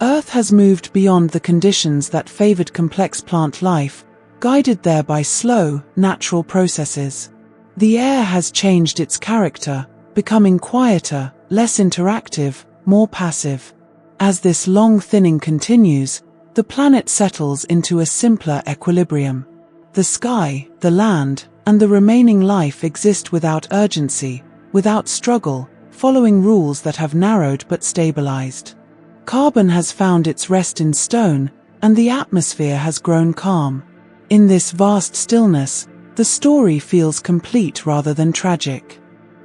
Earth has moved beyond the conditions that favored complex plant life, guided there by slow, natural processes. The air has changed its character, becoming quieter, less interactive, more passive. As this long thinning continues, the planet settles into a simpler equilibrium. The sky, the land, and the remaining life exist without urgency, without struggle, following rules that have narrowed but stabilized. Carbon has found its rest in stone, and the atmosphere has grown calm. In this vast stillness, the story feels complete rather than tragic.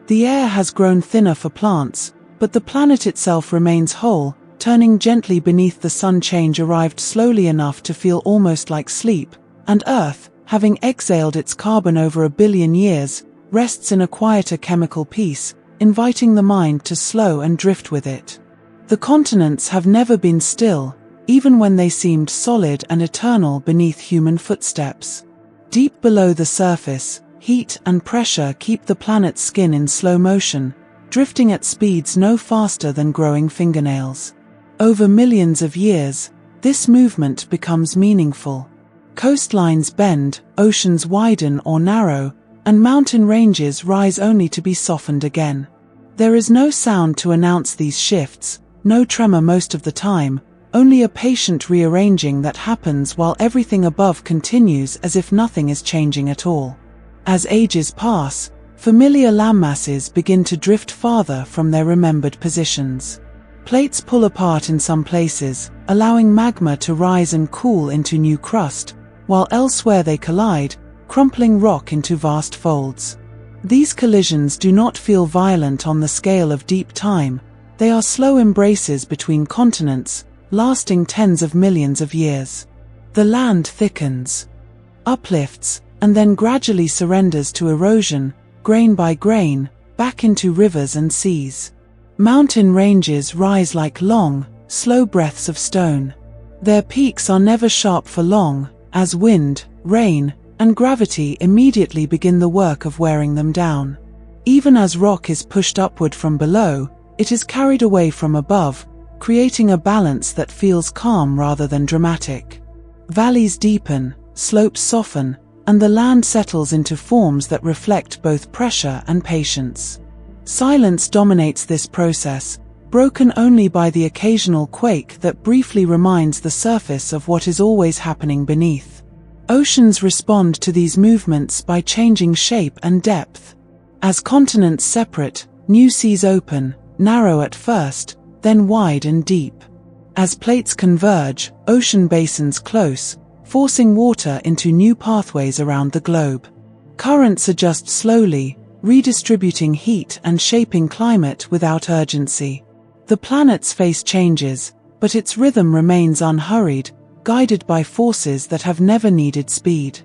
The air has grown thinner for plants, but the planet itself remains whole, turning gently beneath the sun. Change arrived slowly enough to feel almost like sleep, and Earth, having exhaled its carbon over 1 billion years, rests in a quieter chemical peace, inviting the mind to slow and drift with it. The continents have never been still, even when they seemed solid and eternal beneath human footsteps. Deep below the surface, heat and pressure keep the planet's skin in slow motion, drifting at speeds no faster than growing fingernails. Over millions of years, this movement becomes meaningful. Coastlines bend, oceans widen or narrow, and mountain ranges rise only to be softened again. There is no sound to announce these shifts, no tremor most of the time, only a patient rearranging that happens while everything above continues as if nothing is changing at all. As ages pass, familiar landmasses begin to drift farther from their remembered positions. Plates pull apart in some places, allowing magma to rise and cool into new crust, while elsewhere they collide, crumpling rock into vast folds. These collisions do not feel violent on the scale of deep time, they are slow embraces between continents, lasting tens of millions of years. The land thickens, uplifts, and then gradually surrenders to erosion, grain by grain, back into rivers and seas. Mountain ranges rise like long, slow breaths of stone. Their peaks are never sharp for long, as wind, rain, and gravity immediately begin the work of wearing them down. Even as rock is pushed upward from below, it is carried away from above, creating a balance that feels calm rather than dramatic. Valleys deepen, slopes soften, and the land settles into forms that reflect both pressure and patience. Silence dominates this process, broken only by the occasional quake that briefly reminds the surface of what is always happening beneath. Oceans respond to these movements by changing shape and depth. As continents separate, new seas open, narrow at first, then wide and deep. As plates converge, ocean basins close, forcing water into new pathways around the globe. Currents adjust slowly, redistributing heat and shaping climate without urgency. The planet's face changes, but its rhythm remains unhurried, guided by forces that have never needed speed.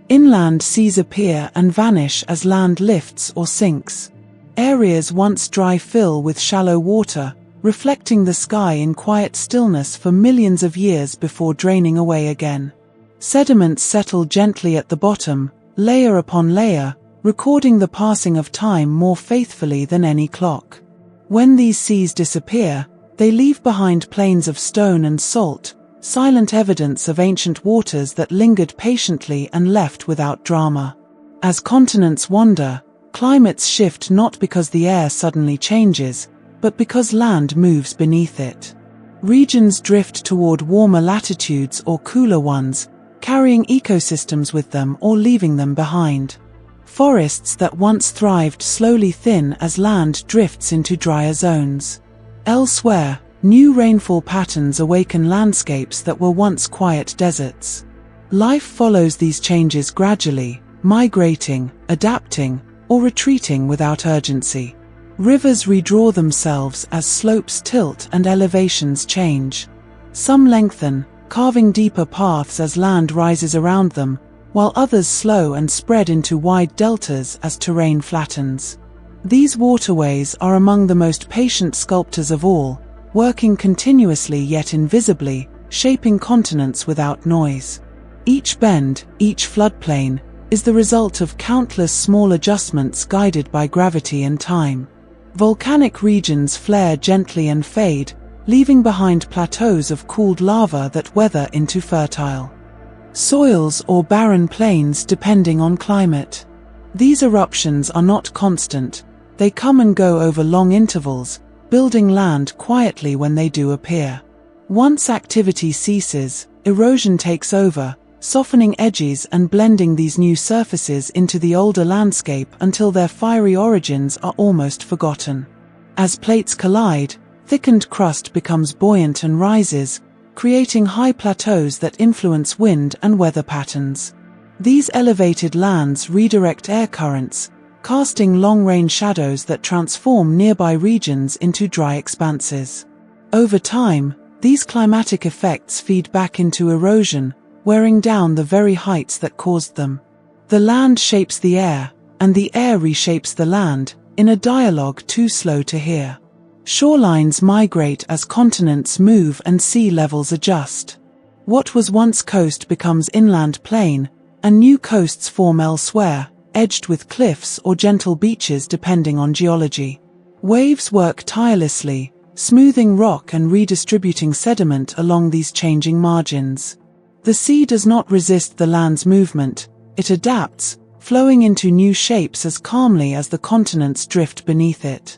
Inland seas appear and vanish as land lifts or sinks. Areas once dry fill with shallow water, reflecting the sky in quiet stillness for millions of years before draining away again. Sediments settle gently at the bottom, layer upon layer, recording the passing of time more faithfully than any clock. When these seas disappear, they leave behind plains of stone and salt, silent evidence of ancient waters that lingered patiently and left without drama. As continents wander, climates shift not because the air suddenly changes, but because land moves beneath it. Regions drift toward warmer latitudes or cooler ones, carrying ecosystems with them or leaving them behind. Forests that once thrived slowly thin as land drifts into drier zones. Elsewhere, new rainfall patterns awaken landscapes that were once quiet deserts. Life follows these changes gradually, migrating, adapting, or retreating without urgency. Rivers redraw themselves as slopes tilt and elevations change. Some lengthen, carving deeper paths as land rises around them, while others slow and spread into wide deltas as terrain flattens. These waterways are among the most patient sculptors of all, working continuously yet invisibly, shaping continents without noise. Each bend, each floodplain, is the result of countless small adjustments guided by gravity and time. Volcanic regions flare gently and fade, leaving behind plateaus of cooled lava that weather into fertile soils or barren plains depending on climate. These eruptions are not constant, they come and go over long intervals, building land quietly when they do appear. Once activity ceases, erosion takes over, softening edges and blending these new surfaces into the older landscape until their fiery origins are almost forgotten. As plates collide, thickened crust becomes buoyant and rises, creating high plateaus that influence wind and weather patterns. These elevated lands redirect air currents, casting long-range shadows that transform nearby regions into dry expanses. Over time, these climatic effects feed back into erosion, wearing down the very heights that caused them. The land shapes the air, and the air reshapes the land, in a dialogue too slow to hear. Shorelines migrate as continents move and sea levels adjust. What was once coast becomes inland plain, and new coasts form elsewhere, edged with cliffs or gentle beaches depending on geology. Waves work tirelessly, smoothing rock and redistributing sediment along these changing margins. The sea does not resist the land's movement, it adapts, flowing into new shapes as calmly as the continents drift beneath it.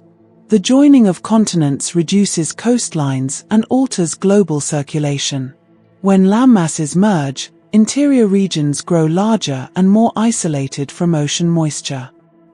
The joining of continents reduces coastlines and alters global circulation. When landmasses merge, interior regions grow larger and more isolated from ocean moisture.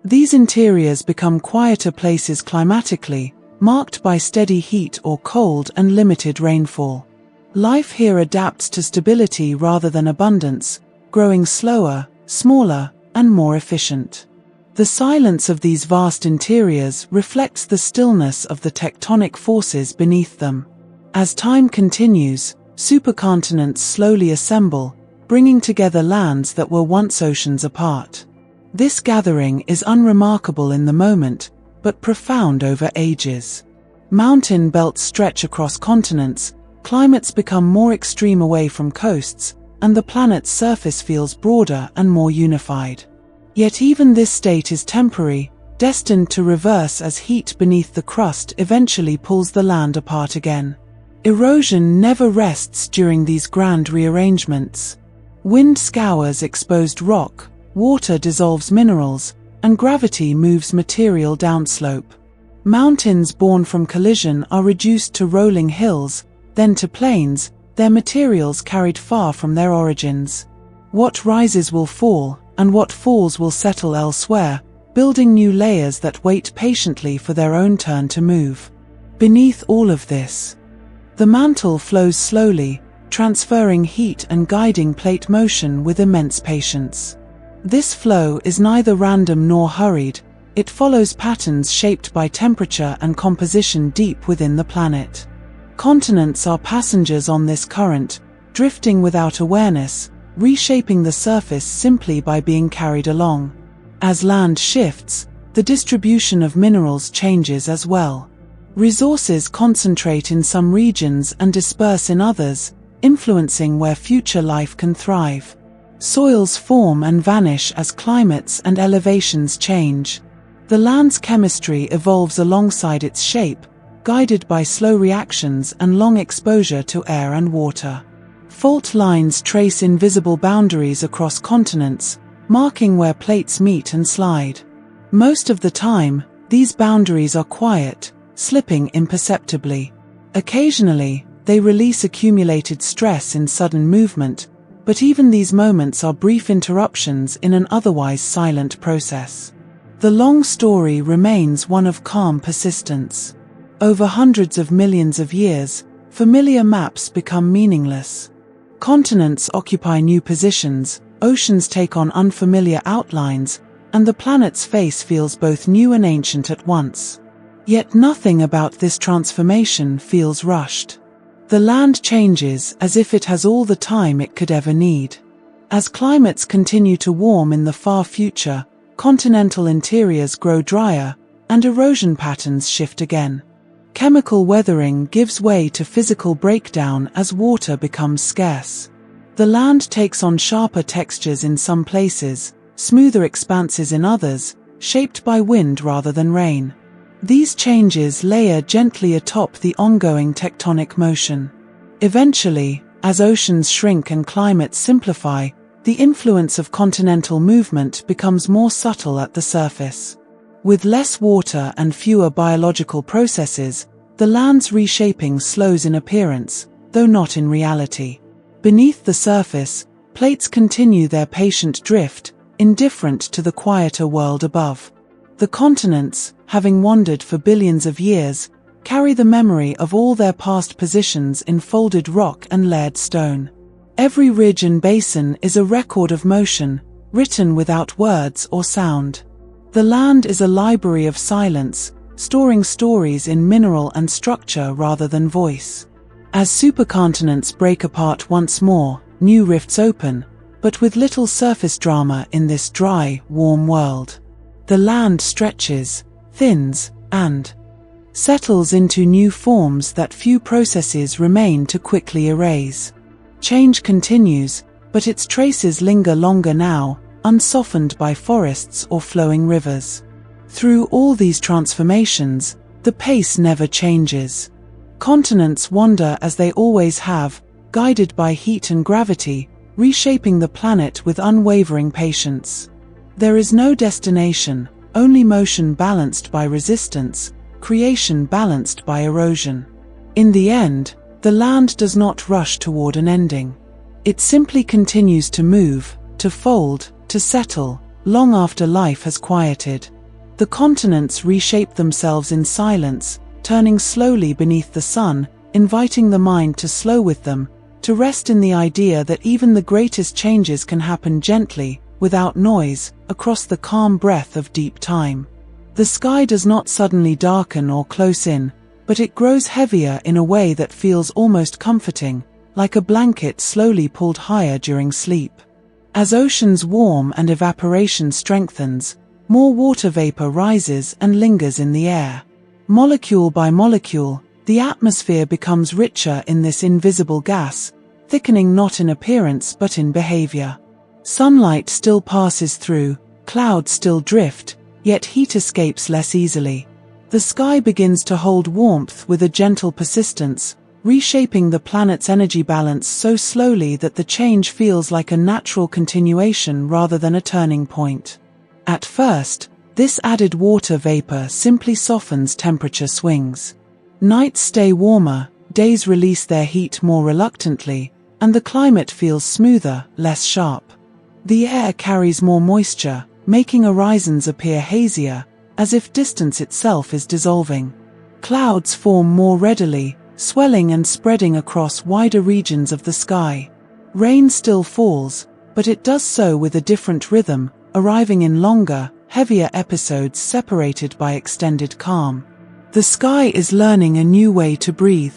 These interiors become quieter places climatically, marked by steady heat or cold and limited rainfall. Life here adapts to stability rather than abundance, growing slower, smaller, and more efficient. The silence of these vast interiors reflects the stillness of the tectonic forces beneath them. As time continues, supercontinents slowly assemble, bringing together lands that were once oceans apart. This gathering is unremarkable in the moment, but profound over ages. Mountain belts stretch across continents, climates become more extreme away from coasts, and the planet's surface feels broader and more unified. Yet even this state is temporary, destined to reverse as heat beneath the crust eventually pulls the land apart again. Erosion never rests during these grand rearrangements. Wind scours exposed rock, water dissolves minerals, and gravity moves material downslope. Mountains born from collision are reduced to rolling hills, then to plains, their materials carried far from their origins. What rises will fall, and what falls will settle elsewhere, building new layers that wait patiently for their own turn to move. Beneath all of this, the mantle flows slowly, transferring heat and guiding plate motion with immense patience. This flow is neither random nor hurried, it follows patterns shaped by temperature and composition deep within the planet. Continents are passengers on this current, drifting without awareness, reshaping the surface simply by being carried along. As land shifts, the distribution of minerals changes as well. Resources concentrate in some regions and disperse in others, influencing where future life can thrive. Soils form and vanish as climates and elevations change. The land's chemistry evolves alongside its shape, guided by slow reactions and long exposure to air and water. Fault lines trace invisible boundaries across continents, marking where plates meet and slide. Most of the time, these boundaries are quiet, slipping imperceptibly. Occasionally, they release accumulated stress in sudden movement, but even these moments are brief interruptions in an otherwise silent process. The long story remains one of calm persistence. Over hundreds of millions of years, familiar maps become meaningless. Continents occupy new positions, oceans take on unfamiliar outlines, and the planet's face feels both new and ancient at once. Yet nothing about this transformation feels rushed. The land changes as if it has all the time it could ever need. As climates continue to warm in the far future, continental interiors grow drier, and erosion patterns shift again. Chemical weathering gives way to physical breakdown as water becomes scarce. The land takes on sharper textures in some places, smoother expanses in others, shaped by wind rather than rain. These changes layer gently atop the ongoing tectonic motion. Eventually, as oceans shrink and climates simplify, the influence of continental movement becomes more subtle at the surface. With less water and fewer biological processes, the land's reshaping slows in appearance, though not in reality. Beneath the surface, plates continue their patient drift, indifferent to the quieter world above. The continents, having wandered for billions of years, carry the memory of all their past positions in folded rock and layered stone. Every ridge and basin is a record of motion, written without words or sound. The land is a library of silence, storing stories in mineral and structure rather than voice. As supercontinents break apart once more, new rifts open, but with little surface drama in this dry, warm world. The land stretches, thins, and settles into new forms that few processes remain to quickly erase. Change continues, but its traces linger longer now, unsoftened by forests or flowing rivers. Through all these transformations, the pace never changes. Continents wander as they always have, guided by heat and gravity, reshaping the planet with unwavering patience. There is no destination, only motion balanced by resistance, creation balanced by erosion. In the end, the land does not rush toward an ending. It simply continues to move, to fold, to settle, long after life has quieted. The continents reshape themselves in silence, turning slowly beneath the sun, inviting the mind to slow with them, to rest in the idea that even the greatest changes can happen gently, without noise, across the calm breath of deep time. The sky does not suddenly darken or close in, but it grows heavier in a way that feels almost comforting, like a blanket slowly pulled higher during sleep. As oceans warm and evaporation strengthens, more water vapor rises and lingers in the air. Molecule by molecule, the atmosphere becomes richer in this invisible gas, thickening not in appearance but in behavior. Sunlight still passes through, clouds still drift, yet heat escapes less easily. The sky begins to hold warmth with a gentle persistence, reshaping the planet's energy balance so slowly that the change feels like a natural continuation rather than a turning point. At first, this added water vapor simply softens temperature swings. Nights stay warmer, days release their heat more reluctantly, and the climate feels smoother, less sharp. The air carries more moisture, making horizons appear hazier, as if distance itself is dissolving. Clouds form more readily, swelling and spreading across wider regions of the sky. Rain still falls, but it does so with a different rhythm, arriving in longer, heavier episodes separated by extended calm. The sky is learning a new way to breathe.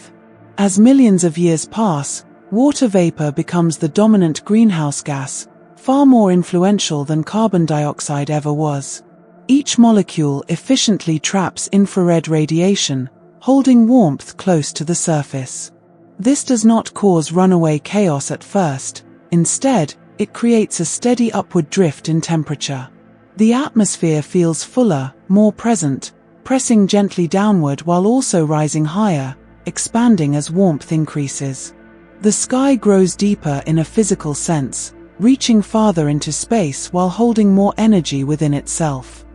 As millions of years pass, water vapor becomes the dominant greenhouse gas, far more influential than carbon dioxide ever was. Each molecule efficiently traps infrared radiation, holding warmth close to the surface. This does not cause runaway chaos at first. Instead, it creates a steady upward drift in temperature. The atmosphere feels fuller, more present, pressing gently downward while also rising higher, expanding as warmth increases. The sky grows deeper in a physical sense, reaching farther into space while holding more energy within itself.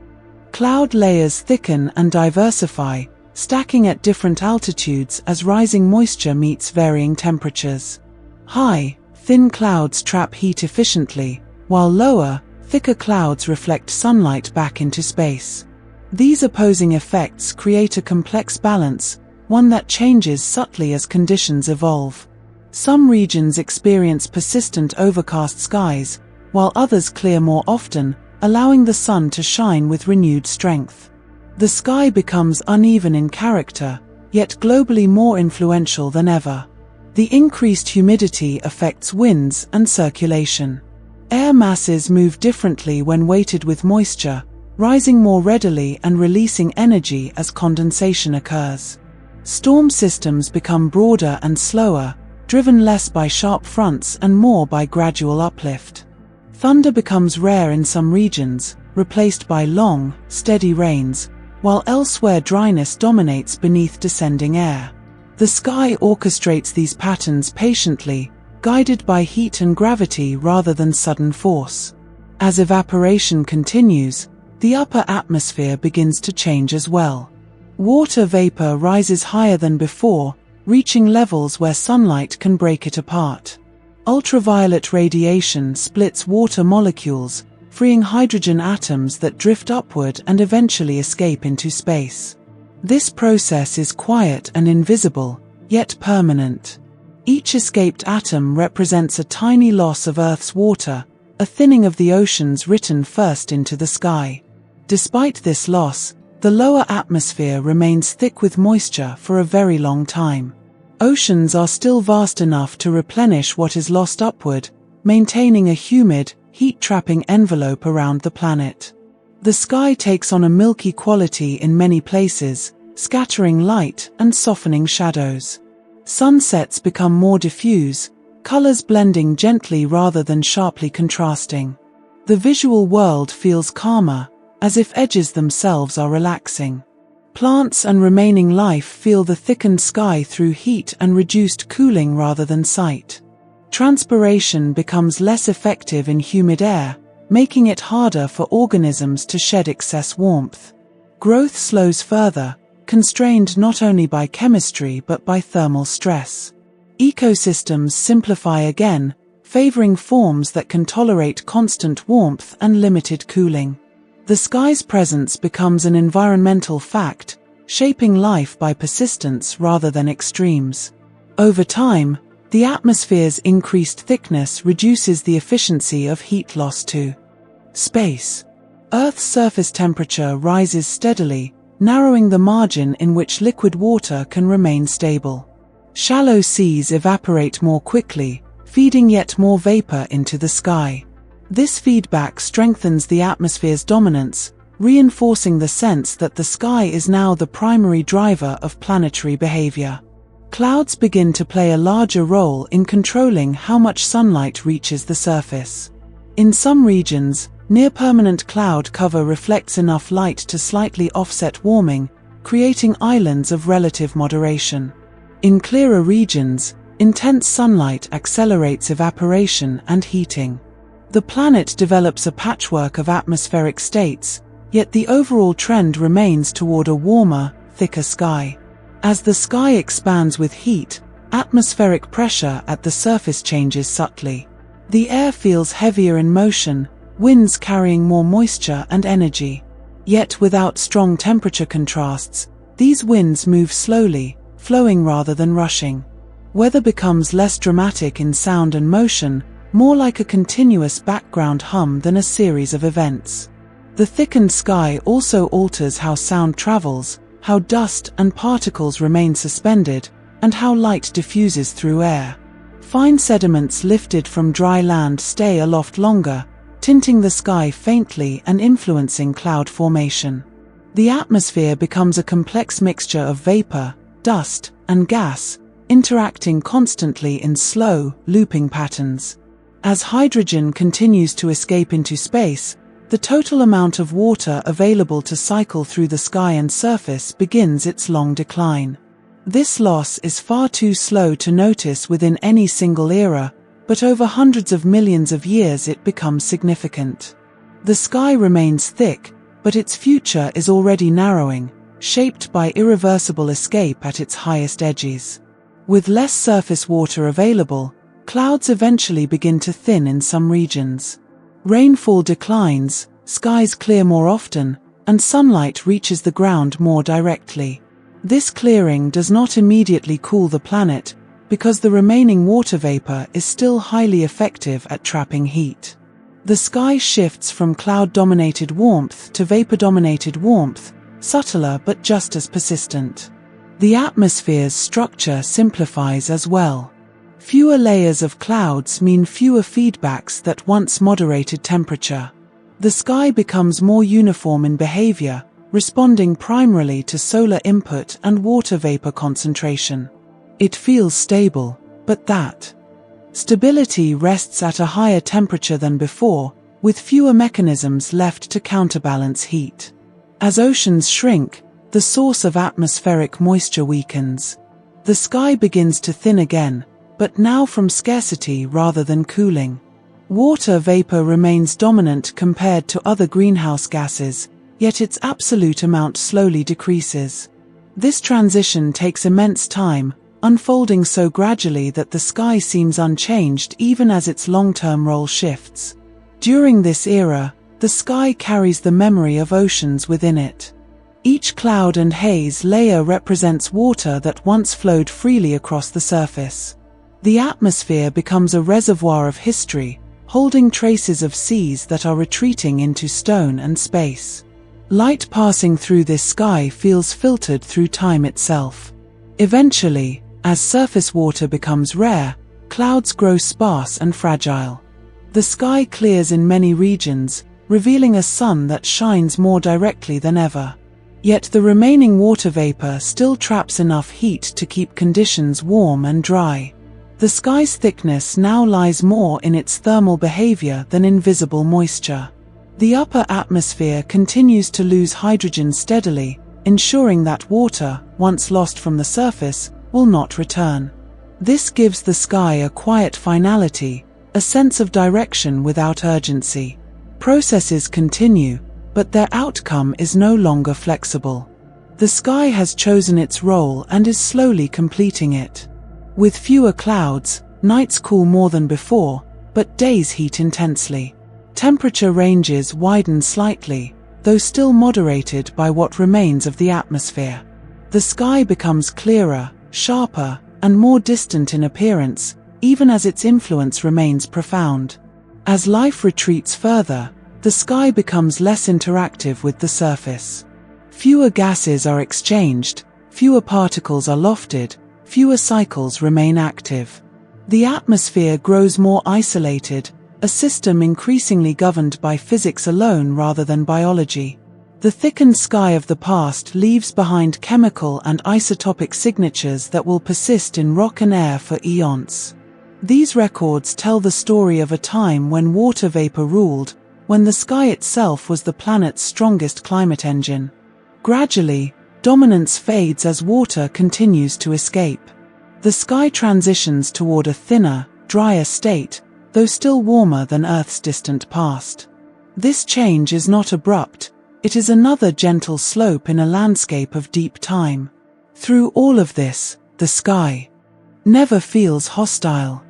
Cloud layers thicken and diversify, stacking at different altitudes as rising moisture meets varying temperatures. High, thin clouds trap heat efficiently, while lower, thicker clouds reflect sunlight back into space. These opposing effects create a complex balance, one that changes subtly as conditions evolve. Some regions experience persistent overcast skies, while others clear more often, allowing the sun to shine with renewed strength. The sky becomes uneven in character, yet globally more influential than ever. The increased humidity affects winds and circulation. Air masses move differently when weighted with moisture, rising more readily and releasing energy as condensation occurs. Storm systems become broader and slower, driven less by sharp fronts and more by gradual uplift. Thunder becomes rare in some regions, replaced by long, steady rains, while elsewhere dryness dominates beneath descending air. The sky orchestrates these patterns patiently, guided by heat and gravity rather than sudden force. As evaporation continues, the upper atmosphere begins to change as well. Water vapor rises higher than before, reaching levels where sunlight can break it apart. Ultraviolet radiation splits water molecules, freeing hydrogen atoms that drift upward and eventually escape into space. This process is quiet and invisible, yet permanent. Each escaped atom represents a tiny loss of Earth's water, a thinning of the oceans written first into the sky. Despite this loss, the lower atmosphere remains thick with moisture for a very long time. Oceans are still vast enough to replenish what is lost upward, maintaining a humid, heat-trapping envelope around the planet. The sky takes on a milky quality in many places, scattering light and softening shadows. Sunsets become more diffuse, colors blending gently rather than sharply contrasting. The visual world feels calmer, as if edges themselves are relaxing. Plants and remaining life feel the thickened sky through heat and reduced cooling rather than sight. Transpiration becomes less effective in humid air, making it harder for organisms to shed excess warmth. Growth slows further, constrained not only by chemistry but by thermal stress. Ecosystems simplify again, favoring forms that can tolerate constant warmth and limited cooling. The sky's presence becomes an environmental fact, shaping life by persistence rather than extremes. Over time, the atmosphere's increased thickness reduces the efficiency of heat loss to space. Earth's surface temperature rises steadily, narrowing the margin in which liquid water can remain stable. Shallow seas evaporate more quickly, feeding yet more vapor into the sky. This feedback strengthens the atmosphere's dominance, reinforcing the sense that the sky is now the primary driver of planetary behavior. Clouds begin to play a larger role in controlling how much sunlight reaches the surface. In some regions, near-permanent cloud cover reflects enough light to slightly offset warming, creating islands of relative moderation. In clearer regions, intense sunlight accelerates evaporation and heating. The planet develops a patchwork of atmospheric states, yet the overall trend remains toward a warmer, thicker sky. As the sky expands with heat, atmospheric pressure at the surface changes subtly. The air feels heavier in motion, winds carrying more moisture and energy. Yet without strong temperature contrasts, these winds move slowly, flowing rather than rushing. Weather becomes less dramatic in sound and motion, more like a continuous background hum than a series of events. The thickened sky also alters how sound travels, how dust and particles remain suspended, and how light diffuses through air. Fine sediments lifted from dry land stay aloft longer, tinting the sky faintly and influencing cloud formation. The atmosphere becomes a complex mixture of vapor, dust, and gas, interacting constantly in slow, looping patterns. As hydrogen continues to escape into space, the total amount of water available to cycle through the sky and surface begins its long decline. This loss is far too slow to notice within any single era, but over hundreds of millions of years it becomes significant. The sky remains thick, but its future is already narrowing, shaped by irreversible escape at its highest edges. With less surface water available, clouds eventually begin to thin in some regions. Rainfall declines, skies clear more often, and sunlight reaches the ground more directly. This clearing does not immediately cool the planet, because the remaining water vapor is still highly effective at trapping heat. The sky shifts from cloud-dominated warmth to vapor-dominated warmth, subtler but just as persistent. The atmosphere's structure simplifies as well. Fewer layers of clouds mean fewer feedbacks that once moderated temperature. The sky becomes more uniform in behavior, responding primarily to solar input and water vapor concentration. It feels stable, but that stability rests at a higher temperature than before, with fewer mechanisms left to counterbalance heat. As oceans shrink, the source of atmospheric moisture weakens. The sky begins to thin again, but now from scarcity rather than cooling. Water vapor remains dominant compared to other greenhouse gases, yet its absolute amount slowly decreases. This transition takes immense time, unfolding so gradually that the sky seems unchanged even as its long-term role shifts. During this era, the sky carries the memory of oceans within it. Each cloud and haze layer represents water that once flowed freely across the surface. The atmosphere becomes a reservoir of history, holding traces of seas that are retreating into stone and space. Light passing through this sky feels filtered through time itself. Eventually, as surface water becomes rare, clouds grow sparse and fragile. The sky clears in many regions, revealing a sun that shines more directly than ever. Yet the remaining water vapor still traps enough heat to keep conditions warm and dry. The sky's thickness now lies more in its thermal behavior than in visible moisture. The upper atmosphere continues to lose hydrogen steadily, ensuring that water, once lost from the surface, will not return. This gives the sky a quiet finality, a sense of direction without urgency. Processes continue, but their outcome is no longer flexible. The sky has chosen its role and is slowly completing it. With fewer clouds, nights cool more than before, but days heat intensely. Temperature ranges widen slightly, though still moderated by what remains of the atmosphere. The sky becomes clearer, sharper, and more distant in appearance, even as its influence remains profound. As life retreats further, the sky becomes less interactive with the surface. Fewer gases are exchanged, fewer particles are lofted, fewer cycles remain active. The atmosphere grows more isolated, a system increasingly governed by physics alone rather than biology. The thickened sky of the past leaves behind chemical and isotopic signatures that will persist in rock and air for eons. These records tell the story of a time when water vapor ruled, when the sky itself was the planet's strongest climate engine. Gradually, dominance fades as water continues to escape. The sky transitions toward a thinner, drier state, though still warmer than Earth's distant past. This change is not abrupt, it is another gentle slope in a landscape of deep time. Through all of this, the sky never feels hostile.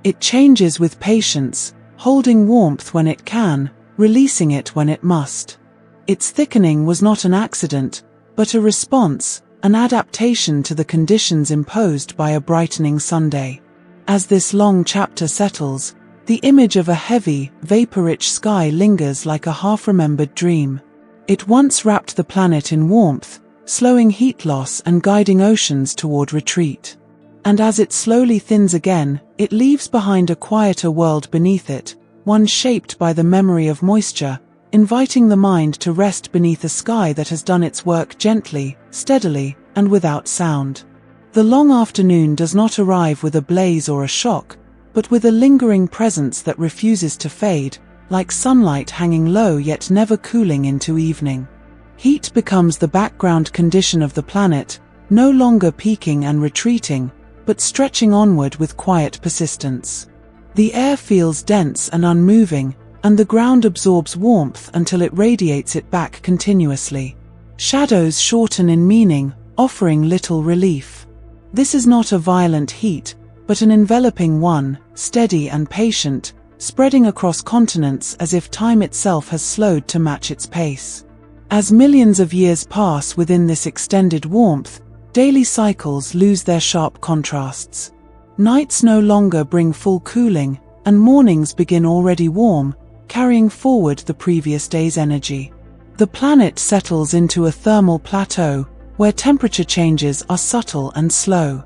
It changes with patience, holding warmth when it can, releasing it when it must. Its thickening was not an accident, but a response, an adaptation to the conditions imposed by a brightening Sunday. As this long chapter settles, the image of a heavy, vapor-rich sky lingers like a half-remembered dream. It once wrapped the planet in warmth, slowing heat loss and guiding oceans toward retreat. And as it slowly thins again, it leaves behind a quieter world beneath it, one shaped by the memory of moisture, inviting the mind to rest beneath a sky that has done its work gently, steadily, and without sound. The long afternoon does not arrive with a blaze or a shock, but with a lingering presence that refuses to fade, like sunlight hanging low yet never cooling into evening. Heat becomes the background condition of the planet, no longer peaking and retreating, but stretching onward with quiet persistence. The air feels dense and unmoving, and the ground absorbs warmth until it radiates it back continuously. Shadows shorten in meaning, offering little relief. This is not a violent heat, but an enveloping one, steady and patient, spreading across continents as if time itself has slowed to match its pace. As millions of years pass within this extended warmth, daily cycles lose their sharp contrasts. Nights no longer bring full cooling, and mornings begin already warm, carrying forward the previous day's energy. The planet settles into a thermal plateau, where temperature changes are subtle and slow.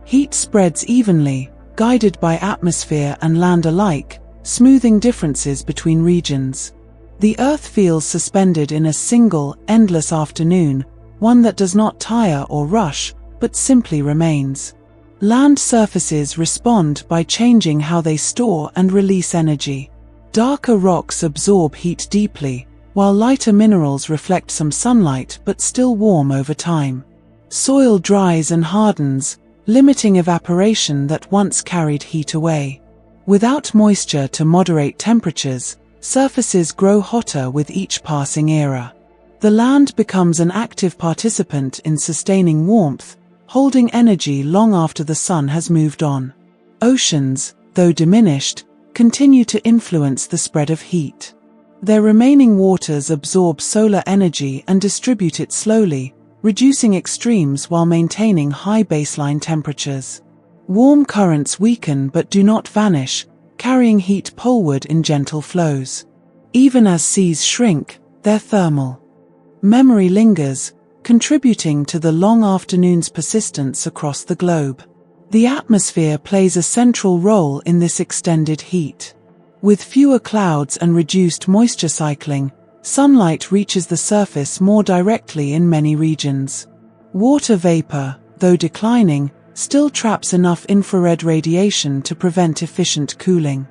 Heat spreads evenly, guided by atmosphere and land alike, smoothing differences between regions. The Earth feels suspended in a single, endless afternoon, one that does not tire or rush, but simply remains. Land surfaces respond by changing how they store and release energy. Darker rocks absorb heat deeply, while lighter minerals reflect some sunlight but still warm over time. Soil dries and hardens, limiting evaporation that once carried heat away. Without moisture to moderate temperatures, surfaces grow hotter with each passing era. The land becomes an active participant in sustaining warmth, holding energy long after the sun has moved on. Oceans, though diminished, continue to influence the spread of heat. Their remaining waters absorb solar energy and distribute it slowly, reducing extremes while maintaining high baseline temperatures. Warm currents weaken but do not vanish, carrying heat poleward in gentle flows. Even as seas shrink, their thermal memory lingers, contributing to the long afternoon's persistence across the globe. The atmosphere plays a central role in this extended heat. With fewer clouds and reduced moisture cycling, sunlight reaches the surface more directly in many regions. Water vapor, though declining, still traps enough infrared radiation to prevent efficient cooling.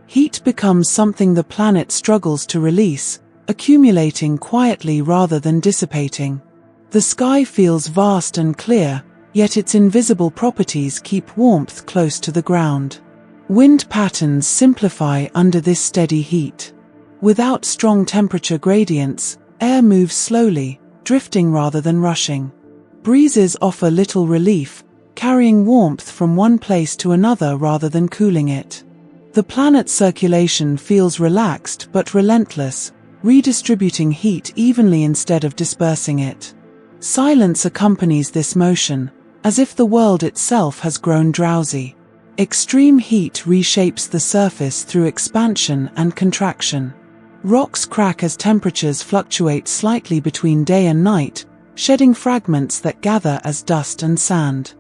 Heat becomes something the planet struggles to release, accumulating quietly rather than dissipating. The sky feels vast and clear, yet its invisible properties keep warmth close to the ground. Wind patterns simplify under this steady heat. Without strong temperature gradients, air moves slowly, drifting rather than rushing. Breezes offer little relief, carrying warmth from one place to another rather than cooling it. The planet's circulation feels relaxed but relentless, redistributing heat evenly instead of dispersing it. Silence accompanies this motion, as if the world itself has grown drowsy. Extreme heat reshapes the surface through expansion and contraction. Rocks crack as temperatures fluctuate slightly between day and night, shedding fragments that gather as dust and sand.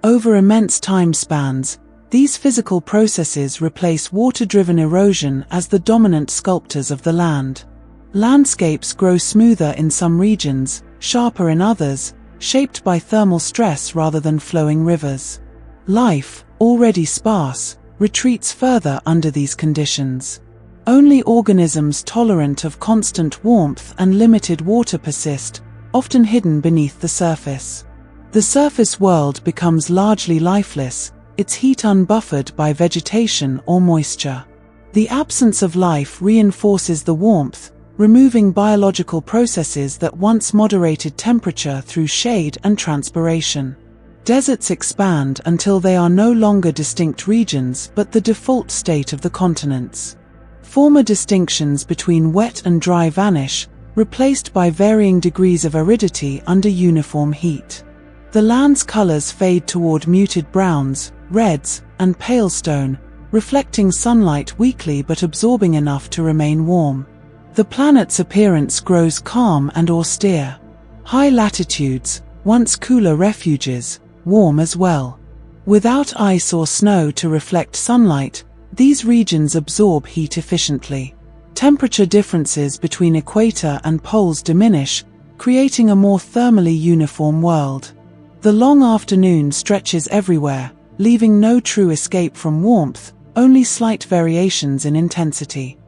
Over immense time spans, these physical processes replace water-driven erosion as the dominant sculptors of the land. Landscapes grow smoother in some regions, sharper in others, shaped by thermal stress rather than flowing rivers. Life, already sparse, retreats further under these conditions. Only organisms tolerant of constant warmth and limited water persist, often hidden beneath the surface. The surface world becomes largely lifeless, its heat unbuffered by vegetation or moisture. The absence of life reinforces the warmth, removing biological processes that once moderated temperature through shade and transpiration. Deserts expand until they are no longer distinct regions but the default state of the continents. Former distinctions between wet and dry vanish, replaced by varying degrees of aridity under uniform heat. The land's colors fade toward muted browns, reds, and pale stone, reflecting sunlight weakly but absorbing enough to remain warm. The planet's appearance grows calm and austere. High latitudes, once cooler refuges, warm as well. Without ice or snow to reflect sunlight, these regions absorb heat efficiently. Temperature differences between equator and poles diminish, creating a more thermally uniform world. The long afternoon stretches everywhere, leaving no true escape from warmth, only slight variations in intensity.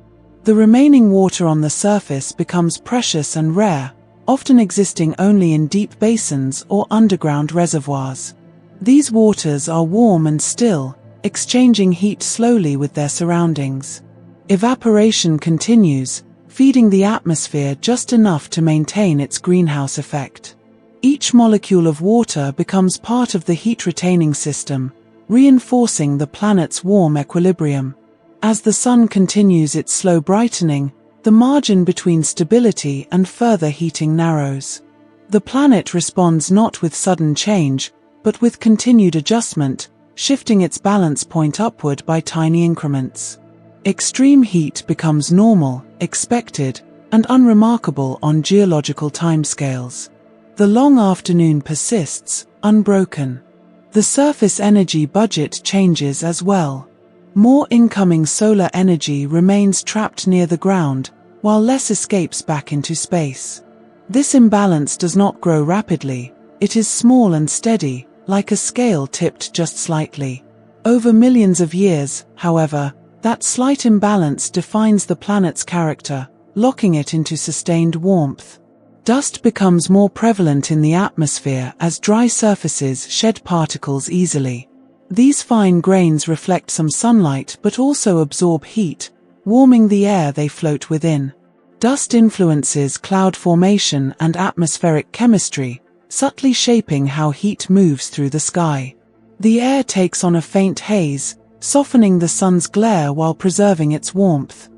The remaining water on the surface becomes precious and rare, often existing only in deep basins or underground reservoirs. These waters are warm and still, exchanging heat slowly with their surroundings. Evaporation continues, feeding the atmosphere just enough to maintain its greenhouse effect. Each molecule of water becomes part of the heat-retaining system, reinforcing the planet's warm equilibrium. As the sun continues its slow brightening, the margin between stability and further heating narrows. The planet responds not with sudden change, but with continued adjustment, shifting its balance point upward by tiny increments. Extreme heat becomes normal, expected, and unremarkable on geological timescales. The long afternoon persists, unbroken. The surface energy budget changes as well. More incoming solar energy remains trapped near the ground, while less escapes back into space. This imbalance does not grow rapidly, it is small and steady, like a scale tipped just slightly. Over millions of years, however, that slight imbalance defines the planet's character, locking it into sustained warmth. Dust becomes more prevalent in the atmosphere as dry surfaces shed particles easily. These fine grains reflect some sunlight but also absorb heat, warming the air they float within. Dust influences cloud formation and atmospheric chemistry, subtly shaping how heat moves through the sky. The air takes on a faint haze, softening the sun's glare while preserving its warmth.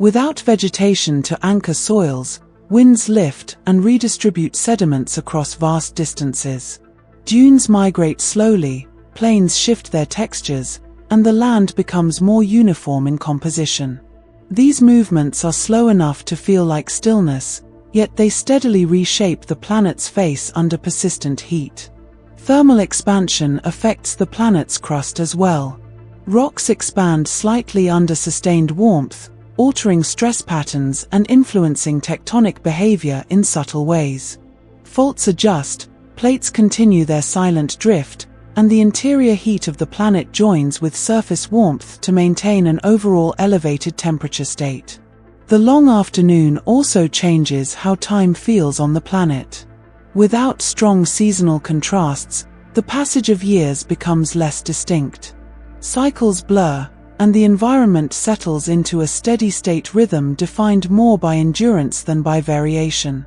Without vegetation to anchor soils, winds lift and redistribute sediments across vast distances. Dunes migrate slowly, plains shift their textures, and the land becomes more uniform in composition. These movements are slow enough to feel like stillness, yet they steadily reshape the planet's face under persistent heat. Thermal expansion affects the planet's crust as well. Rocks expand slightly under sustained warmth, altering stress patterns and influencing tectonic behavior in subtle ways. Faults adjust, plates continue their silent drift, and the interior heat of the planet joins with surface warmth to maintain an overall elevated temperature state. The long afternoon also changes how time feels on the planet. Without strong seasonal contrasts, the passage of years becomes less distinct. Cycles blur, and the environment settles into a steady-state rhythm defined more by endurance than by variation.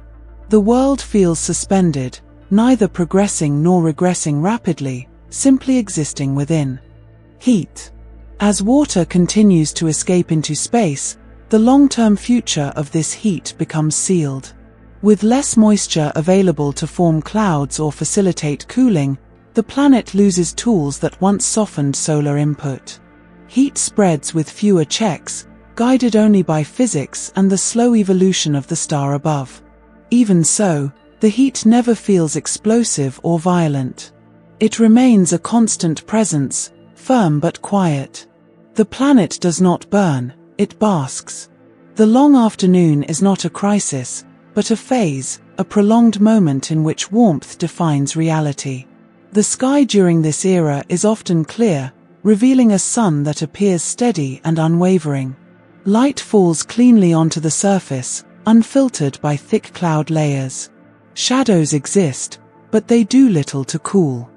The world feels suspended, neither progressing nor regressing rapidly, simply existing within. Heat. As water continues to escape into space, the long-term future of this heat becomes sealed. With less moisture available to form clouds or facilitate cooling, the planet loses tools that once softened solar input. Heat spreads with fewer checks, guided only by physics and the slow evolution of the star above. Even so, the heat never feels explosive or violent. It remains a constant presence, firm but quiet. The planet does not burn, it basks. The long afternoon is not a crisis, but a phase, a prolonged moment in which warmth defines reality. The sky during this era is often clear, revealing a sun that appears steady and unwavering. Light falls cleanly onto the surface, unfiltered by thick cloud layers. Shadows exist, but they do little to cool.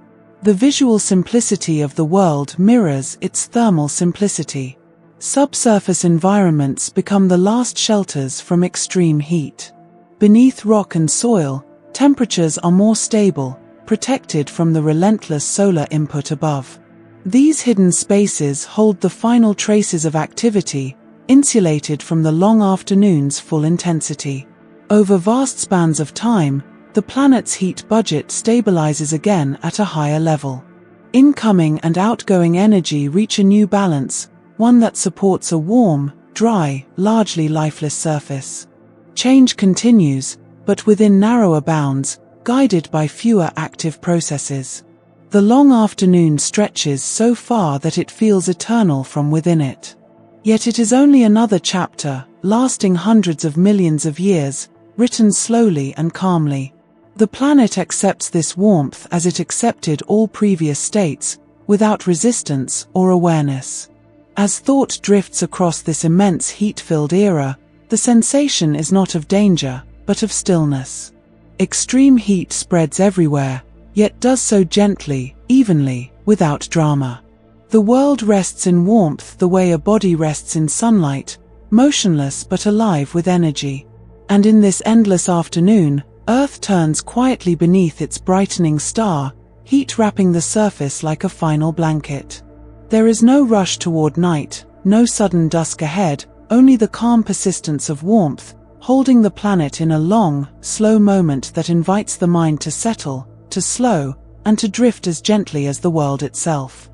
The visual simplicity of the world mirrors its thermal simplicity. Subsurface environments become the last shelters from extreme heat. Beneath rock and soil, temperatures are more stable, protected from the relentless solar input above. These hidden spaces hold the final traces of activity, insulated from the long afternoon's full intensity. Over vast spans of time, the planet's heat budget stabilizes again at a higher level. Incoming and outgoing energy reach a new balance, one that supports a warm, dry, largely lifeless surface. Change continues, but within narrower bounds, guided by fewer active processes. The long afternoon stretches so far that it feels eternal from within it. Yet it is only another chapter, lasting hundreds of millions of years, written slowly and calmly. The planet accepts this warmth as it accepted all previous states, without resistance or awareness. As thought drifts across this immense heat-filled era, the sensation is not of danger, but of stillness. Extreme heat spreads everywhere, yet does so gently, evenly, without drama. The world rests in warmth the way a body rests in sunlight, motionless but alive with energy. And in this endless afternoon, Earth turns quietly beneath its brightening star, heat wrapping the surface like a final blanket. There is no rush toward night, no sudden dusk ahead, only the calm persistence of warmth, holding the planet in a long, slow moment that invites the mind to settle, to slow, and to drift as gently as the world itself.